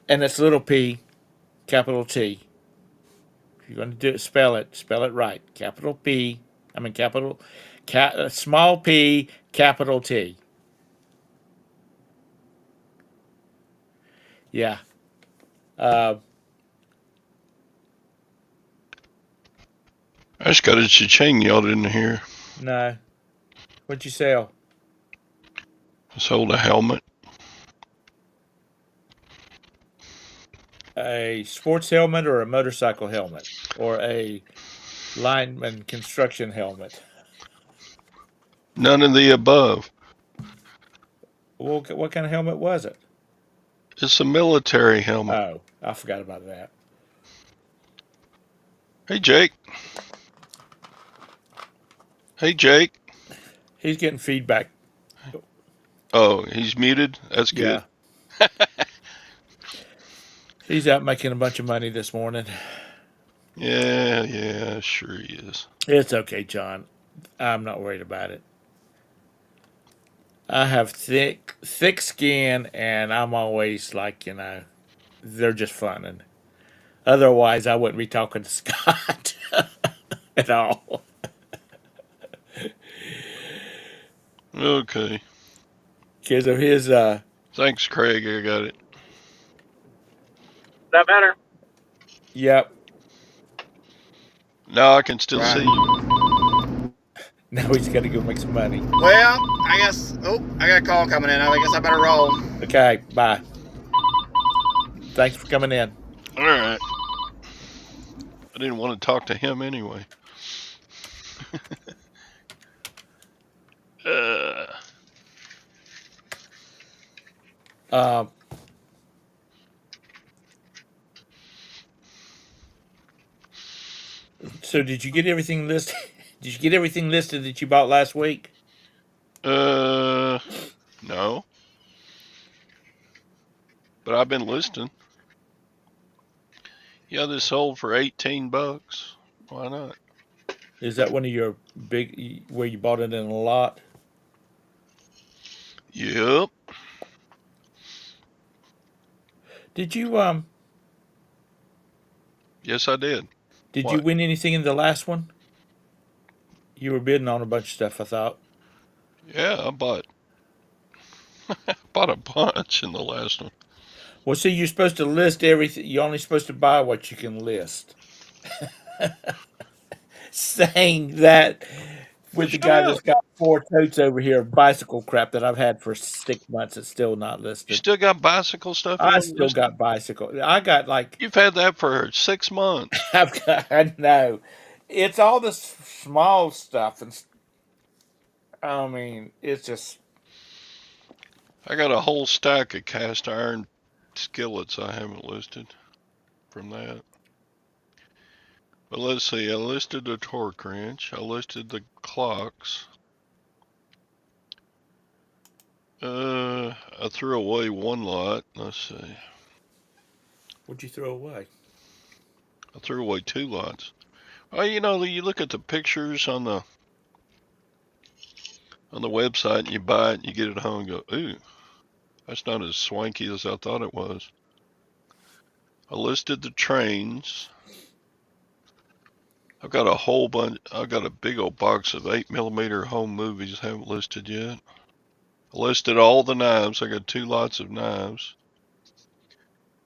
[SPEAKER 1] And it's little p, capital T. If you're going to do it, spell it right. Capital P. I mean capital, small p, capital T. Yeah. Uh,
[SPEAKER 2] I just got a cha-ching y'all didn't hear.
[SPEAKER 1] no. What'd you sell?
[SPEAKER 2] I sold a helmet.
[SPEAKER 1] A sports helmet or a motorcycle helmet or a lineman construction helmet?
[SPEAKER 2] None of the above.
[SPEAKER 1] Well, what kind of helmet was it?
[SPEAKER 2] It's a military helmet.
[SPEAKER 1] Oh, I forgot about that.
[SPEAKER 2] Hey, Jake. Hey, Jake.
[SPEAKER 1] He's getting feedback.
[SPEAKER 2] Oh, he's muted? That's good.
[SPEAKER 1] Yeah. He's out making a bunch of money this morning.
[SPEAKER 2] Yeah, sure he is.
[SPEAKER 1] It's okay, John. I'm not worried about it. I have thick skin, and I'm always like, they're just fun. And otherwise, I wouldn't be talking to Scott at all.
[SPEAKER 2] Okay.
[SPEAKER 1] Because of his,
[SPEAKER 2] Thanks, Craig. I got it.
[SPEAKER 4] Is that better?
[SPEAKER 1] yep.
[SPEAKER 2] Now I can still
[SPEAKER 4] Right.
[SPEAKER 2] see you.
[SPEAKER 1] Now he's got to go make some money.
[SPEAKER 4] Well, I guess. Oh, I got a call coming in. I guess I better roll.
[SPEAKER 1] Okay, bye. Thanks for coming in.
[SPEAKER 2] All right. I didn't want to talk to him anyway.
[SPEAKER 1] Uh, so did you get everything listed? Did you get everything listed that you bought last week?
[SPEAKER 2] No. But I've been listening. Yeah, this sold for $18. Why not?
[SPEAKER 1] Is that one of your big where you bought it in a lot?
[SPEAKER 2] Yep.
[SPEAKER 1] Did you
[SPEAKER 2] Yes, I did.
[SPEAKER 1] Did
[SPEAKER 2] What?
[SPEAKER 1] you win anything in the last one? You were bidding on a bunch of stuff, I thought.
[SPEAKER 2] Yeah, I bought a bunch in the last one.
[SPEAKER 1] Well, see, you're supposed to list everything. You're only supposed to buy what you can list. Saying that with the guy that's got 4 totes over here of bicycle crap that I've had for 6 months, it's still not
[SPEAKER 2] You
[SPEAKER 1] listed.
[SPEAKER 2] still got bicycle stuff?
[SPEAKER 1] I still got bicycle. I got like
[SPEAKER 2] You've had that for 6 months.
[SPEAKER 1] I know. It's all the small stuff, and I mean, it's just.
[SPEAKER 2] I got a whole stack of cast iron skillets I haven't listed from that. But let's see, I listed the torque wrench. I listed the clocks. I threw away one lot. Let's see.
[SPEAKER 1] What'd you throw away?
[SPEAKER 2] I threw away 2 lots. Well, you look at the pictures on the website and you buy it and you get it home and go, ooh, that's not as swanky as I thought it was. I listed the trains. I've got a whole bunch. I've got a big old box of 8mm home movies I haven't listed yet. I listed all the knives. I got 2 lots of knives.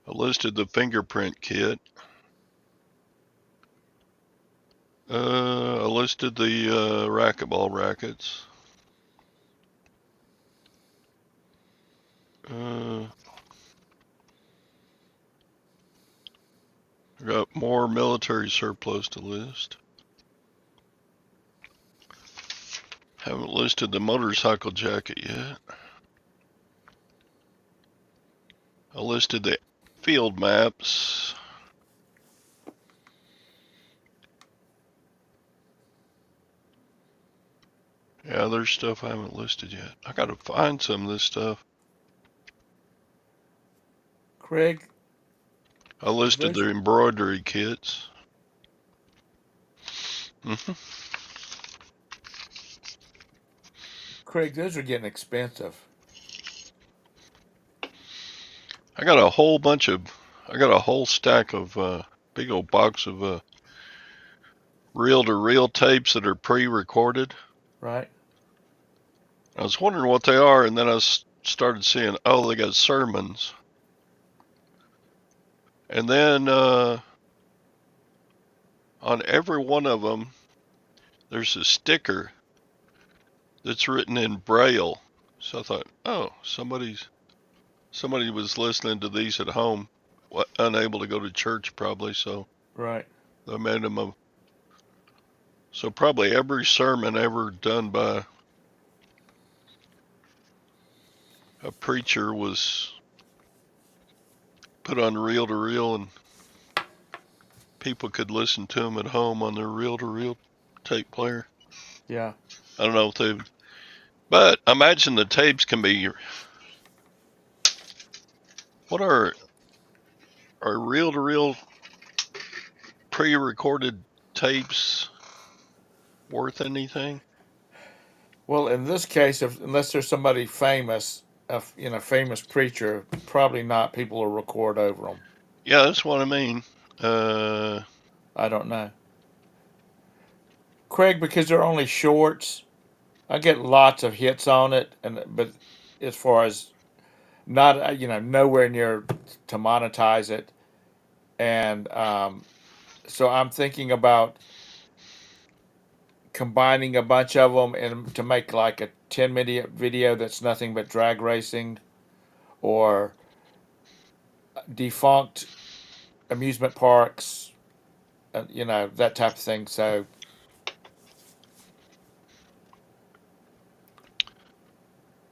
[SPEAKER 2] I listed the fingerprint kit. I listed the racquetball rackets. I got more military surplus to list. Haven't listed the motorcycle jacket yet. I listed the field maps. Yeah, there's stuff I haven't listed yet. I gotta find some of this stuff.
[SPEAKER 1] Craig,
[SPEAKER 2] I listed
[SPEAKER 1] those,
[SPEAKER 2] the embroidery kits. Hmm.
[SPEAKER 1] Craig, those are getting expensive.
[SPEAKER 2] I got a whole stack of big old box of reel-to-reel tapes that are pre-recorded.
[SPEAKER 1] Right.
[SPEAKER 2] I was wondering what they are, and then I started seeing, oh, they got sermons. And then on every one of them, there's a sticker that's written in Braille. So I thought, oh, somebody was listening to these at home, unable to go to church probably, so
[SPEAKER 1] Right.
[SPEAKER 2] they made them so probably every sermon ever done by a preacher was put on reel-to-reel, and people could listen to them at home on their reel-to-reel tape player.
[SPEAKER 1] Yeah.
[SPEAKER 2] I don't know if they, but I imagine the tapes can be. What are reel-to-reel pre-recorded tapes worth anything?
[SPEAKER 1] Well, in this case, unless there's somebody famous, famous preacher, probably not. People will record over them.
[SPEAKER 2] Yeah, that's what I mean. Uh,
[SPEAKER 1] I don't know, Craig, because they're only shorts. I get lots of hits on it, but as far as not, nowhere near to monetize it, and so I'm thinking about combining a bunch of them and to make like a 10-minute video that's nothing but drag racing or defunct amusement parks, that type of thing. So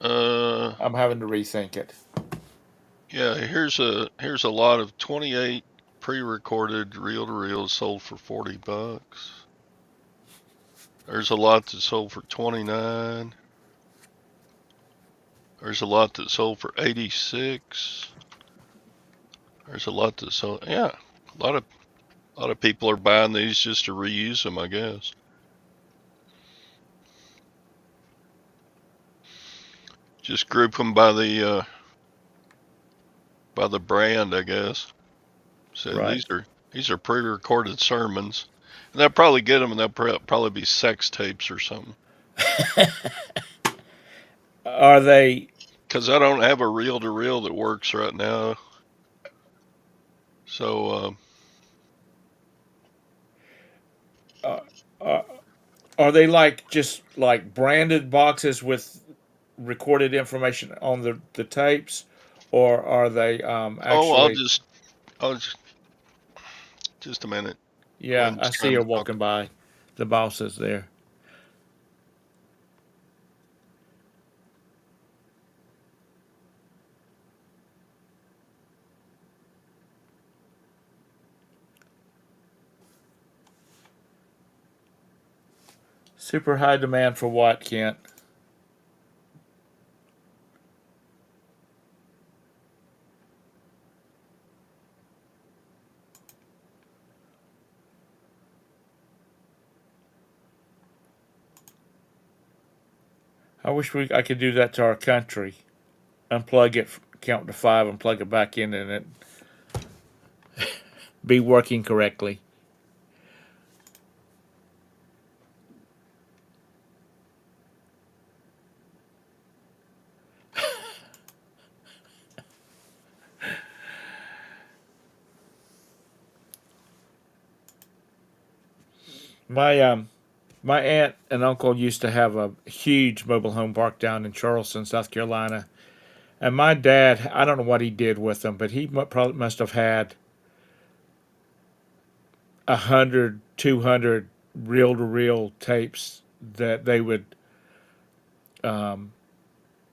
[SPEAKER 1] I'm having to rethink it.
[SPEAKER 2] yeah, here's a lot of 28 pre-recorded reel-to-reels sold for $40. There's a lot that sold for 29. There's a lot that sold for 86. There's a lot that sold. Yeah, a lot of people are buying these just to reuse them, I guess. Just group them by the brand, I guess. So
[SPEAKER 1] Right.
[SPEAKER 2] these are pre-recorded sermons, and they'll probably get them, and they'll probably be sex tapes or something.
[SPEAKER 1] Are they?
[SPEAKER 2] Because I don't have a reel-to-reel that works right now. So
[SPEAKER 1] Uh, are they like just like branded boxes with recorded information on the tapes, or are they
[SPEAKER 2] oh,
[SPEAKER 1] actually?
[SPEAKER 2] I'll just a minute.
[SPEAKER 1] Yeah, I
[SPEAKER 2] Lynn's
[SPEAKER 1] see
[SPEAKER 2] trying
[SPEAKER 1] her
[SPEAKER 2] to talk.
[SPEAKER 1] walking by. The boss is there. Super high demand for what, Kent? I wish I could do that to our country. Unplug it, count to 5, and plug it back in, and it be working correctly. My aunt and uncle used to have a huge mobile home park down in Charleston, South Carolina, and my dad, I don't know what he did with them, but he probably must have had 100, 200 reel-to-reel tapes that they would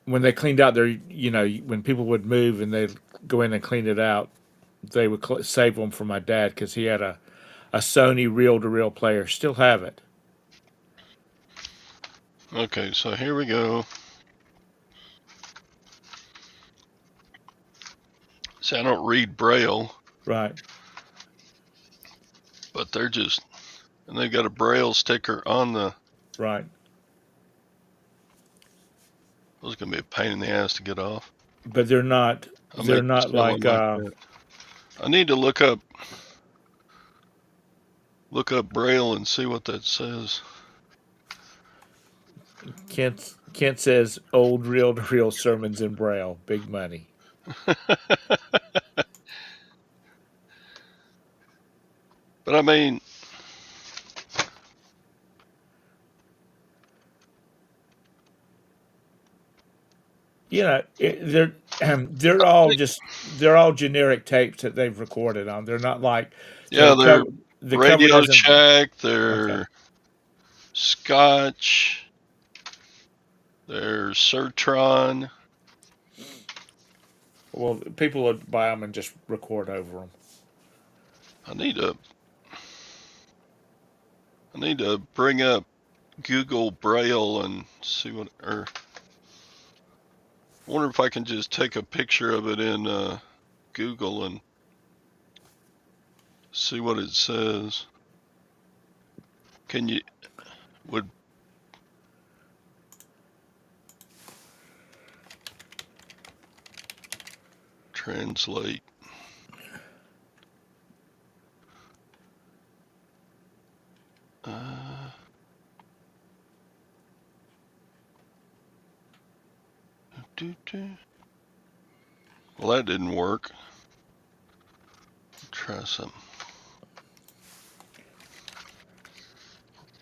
[SPEAKER 1] when they cleaned out their, when people would move and they'd go in and clean it out, they would save them for my dad because he had a Sony reel-to-reel player. Still have it.
[SPEAKER 2] Okay, so here we go. See, I don't read Braille,
[SPEAKER 1] Right.
[SPEAKER 2] but they're just, and they've got a Braille sticker on the.
[SPEAKER 1] Right.
[SPEAKER 2] It was gonna be a pain in the ass to get off.
[SPEAKER 1] But they're not.
[SPEAKER 2] I'll
[SPEAKER 1] They're
[SPEAKER 2] make you
[SPEAKER 1] not
[SPEAKER 2] sell
[SPEAKER 1] like.
[SPEAKER 2] them like that. I need to look up Braille and see what that says.
[SPEAKER 1] Kent says old reel-to-reel sermons in Braille. Big money.
[SPEAKER 2] But I mean,
[SPEAKER 1] they're all generic tapes that they've recorded on. They're not like
[SPEAKER 2] yeah, they're
[SPEAKER 1] the cover
[SPEAKER 2] Radio
[SPEAKER 1] doesn't.
[SPEAKER 2] Shack, they're
[SPEAKER 1] Okay.
[SPEAKER 2] Scotch, they're Sertron.
[SPEAKER 1] Well, people would buy them and just record over them.
[SPEAKER 2] I need to bring up Google Braille and see what, or wonder if I can just take a picture of it in Google and see what it says. Would translate. Well, that didn't work. Try some.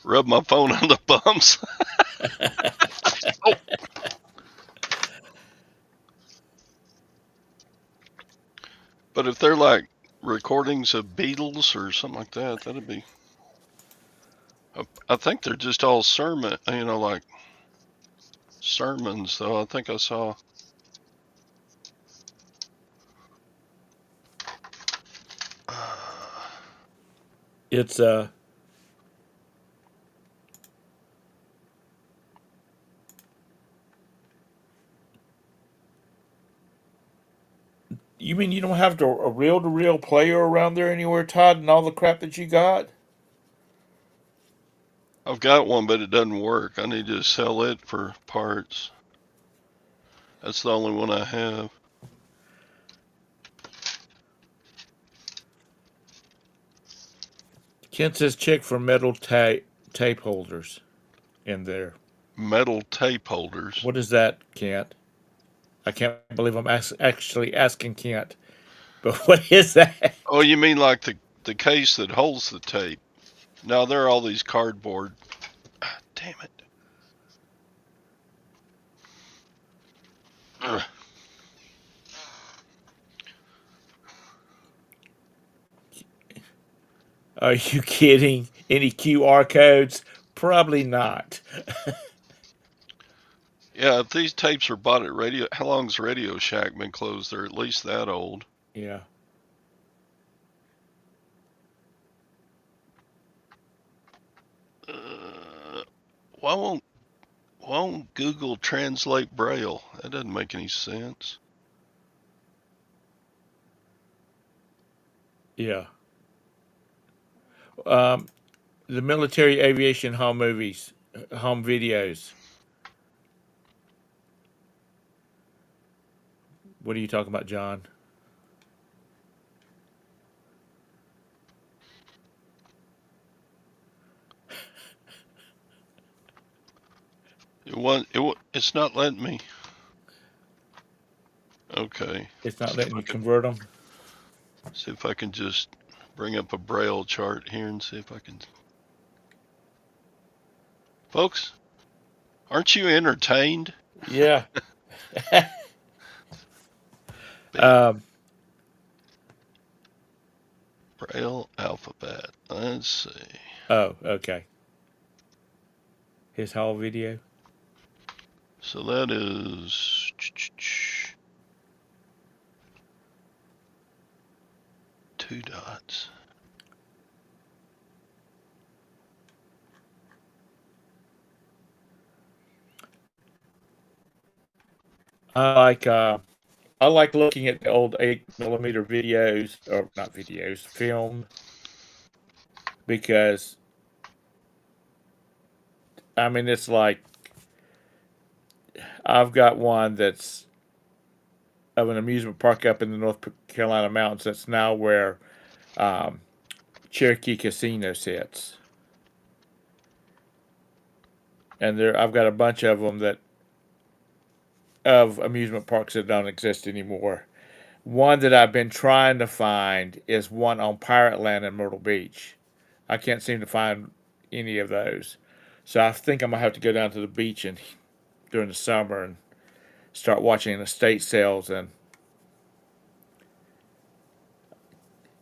[SPEAKER 2] Rub my phone on the bumps. Oh. But if they're like recordings of Beatles or something like that, that'd be. I think they're just all sermon, like sermons. Though I think I saw.
[SPEAKER 1] It's You mean you don't have a reel-to-reel player around there anywhere, Todd, and all the crap that you got?
[SPEAKER 2] I've got one, but it doesn't work. I need to sell it for parts. That's the only one I have.
[SPEAKER 1] Kent says check for metal tape holders in there.
[SPEAKER 2] Metal tape holders.
[SPEAKER 1] What is that, Kent? I can't believe I'm actually asking Kent. But what is that?
[SPEAKER 2] Oh, you mean like the case that holds the tape? No, there are all these cardboard. Damn it. Ugh.
[SPEAKER 1] Are you kidding? Any QR codes? Probably not.
[SPEAKER 2] Yeah, if these tapes were bought at Radio, how long's Radio Shack been closed? They're at least that old.
[SPEAKER 1] Yeah.
[SPEAKER 2] Why won't Google translate Braille? That doesn't make any sense.
[SPEAKER 1] Yeah. The military aviation home movies, home videos. What are you talking about, John?
[SPEAKER 2] It's not letting me. Okay.
[SPEAKER 1] It's not letting you convert them.
[SPEAKER 2] See if I can just bring up a Braille chart here and see if I can. Folks, aren't you entertained?
[SPEAKER 1] Yeah.
[SPEAKER 2] Braille alphabet. Let's see.
[SPEAKER 1] Oh, okay. His whole video.
[SPEAKER 2] So that is 2 dots.
[SPEAKER 1] I like looking at the old 8mm videos, or not videos, film, because I mean it's like I've got one that's of an amusement park up in the North Carolina mountains. That's now where um, Cherokee Casino sits, and there I've got a bunch of them that of amusement parks that don't exist anymore. One that I've been trying to find is one on Pirate Land in Myrtle Beach. I can't seem to find any of those, so I think I'm gonna have to go down to the beach and during the summer and start watching estate sales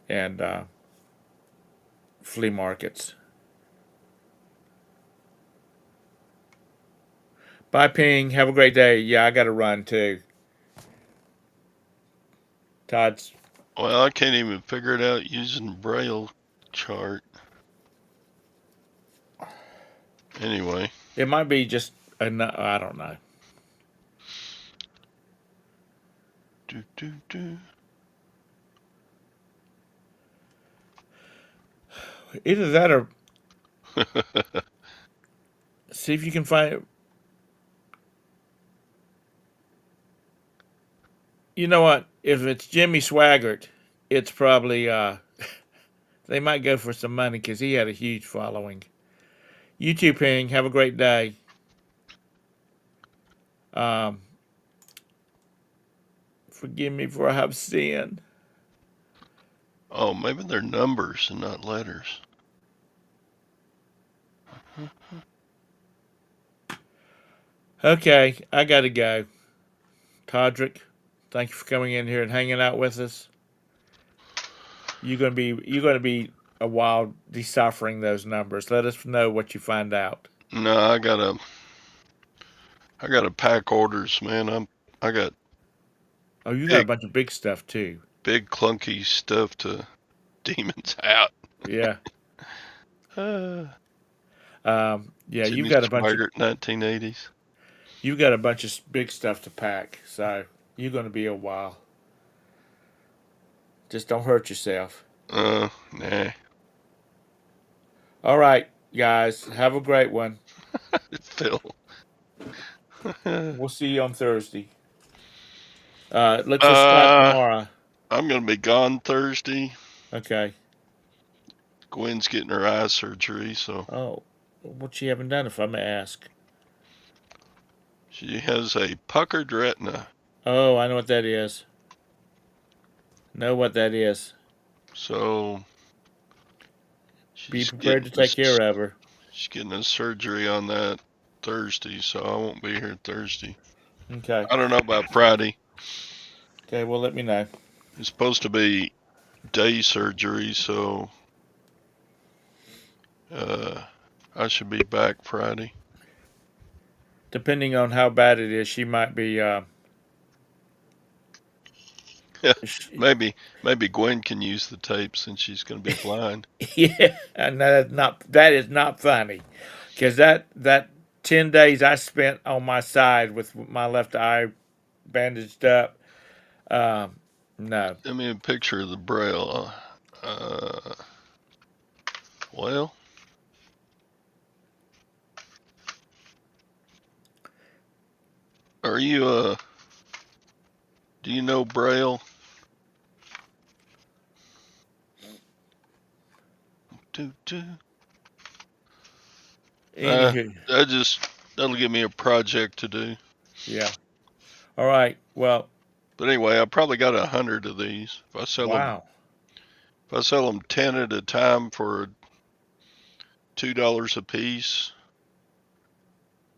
[SPEAKER 1] and flea markets. Bye, Ping. Have a great day. Yeah, I got to run too. Todd's.
[SPEAKER 2] Well, I can't even figure it out using Braille chart. Anyway.
[SPEAKER 1] It might be just I don't know.
[SPEAKER 2] Do.
[SPEAKER 1] Either that or see if you can find it. You know what? If it's Jimmy Swaggart, it's probably they might go for some money because he had a huge following. You too, Ping. Have a great day. Um, Forgive me for I have sinned.
[SPEAKER 2] Oh, maybe they're numbers and not letters.
[SPEAKER 1] Okay, I gotta go. Todrick, thank you for coming in here and hanging out with us. You're gonna be a while deciphering those numbers. Let us know what you find out.
[SPEAKER 2] No, I gotta pack orders, man. I got
[SPEAKER 1] Oh, you got a
[SPEAKER 2] big
[SPEAKER 1] bunch of big stuff too.
[SPEAKER 2] clunky stuff to demons out.
[SPEAKER 1] Yeah. Yeah,
[SPEAKER 2] Jimmy Swaggart, 1980s.
[SPEAKER 1] you've got a bunch of big stuff to pack, so you're gonna be a while. Just don't hurt yourself.
[SPEAKER 2] Nah.
[SPEAKER 1] All right, guys, have a great one.
[SPEAKER 2] Phil.
[SPEAKER 1] We'll see you on Thursday. Look for Scott tomorrow.
[SPEAKER 2] I'm gonna be gone Thursday.
[SPEAKER 1] Okay.
[SPEAKER 2] Gwen's getting her eye surgery, so.
[SPEAKER 1] Oh, what she haven't done, if I may ask?
[SPEAKER 2] She has a puckered retina.
[SPEAKER 1] Oh, I know what that is. Know what that is.
[SPEAKER 2] So.
[SPEAKER 1] Be prepared to take care of her.
[SPEAKER 2] She's getting a surgery on that Thursday, so I won't be here Thursday.
[SPEAKER 1] Okay.
[SPEAKER 2] I don't know about Friday.
[SPEAKER 1] Okay, well, let me know.
[SPEAKER 2] It's supposed to be day surgery, so I should be back Friday.
[SPEAKER 1] Depending on how bad it is, she might be.
[SPEAKER 2] Maybe Gwen can use the tape since she's going to be blind.
[SPEAKER 1] Yeah, and that is not funny, because that 10 days I spent on my side with my left eye bandaged up. No.
[SPEAKER 2] Send me a picture of the braille. Well, are you do you know braille? That'll give me a project to do.
[SPEAKER 1] Yeah. All right. Well.
[SPEAKER 2] But anyway, I probably got 100 of these. If I sell them 10 at a time for $2 a piece,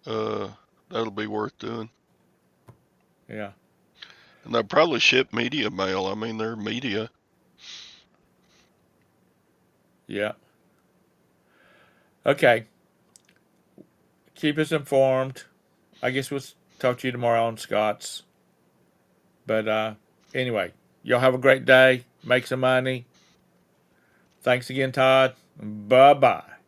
[SPEAKER 2] that'll be worth doing.
[SPEAKER 1] Yeah.
[SPEAKER 2] And they'll probably ship media mail. I mean, they're media.
[SPEAKER 1] Yeah. Okay. Keep us informed. I guess we'll talk to you tomorrow on Scott's. But anyway, y'all have a great day. Make some money. Thanks again, Todd. Bye bye.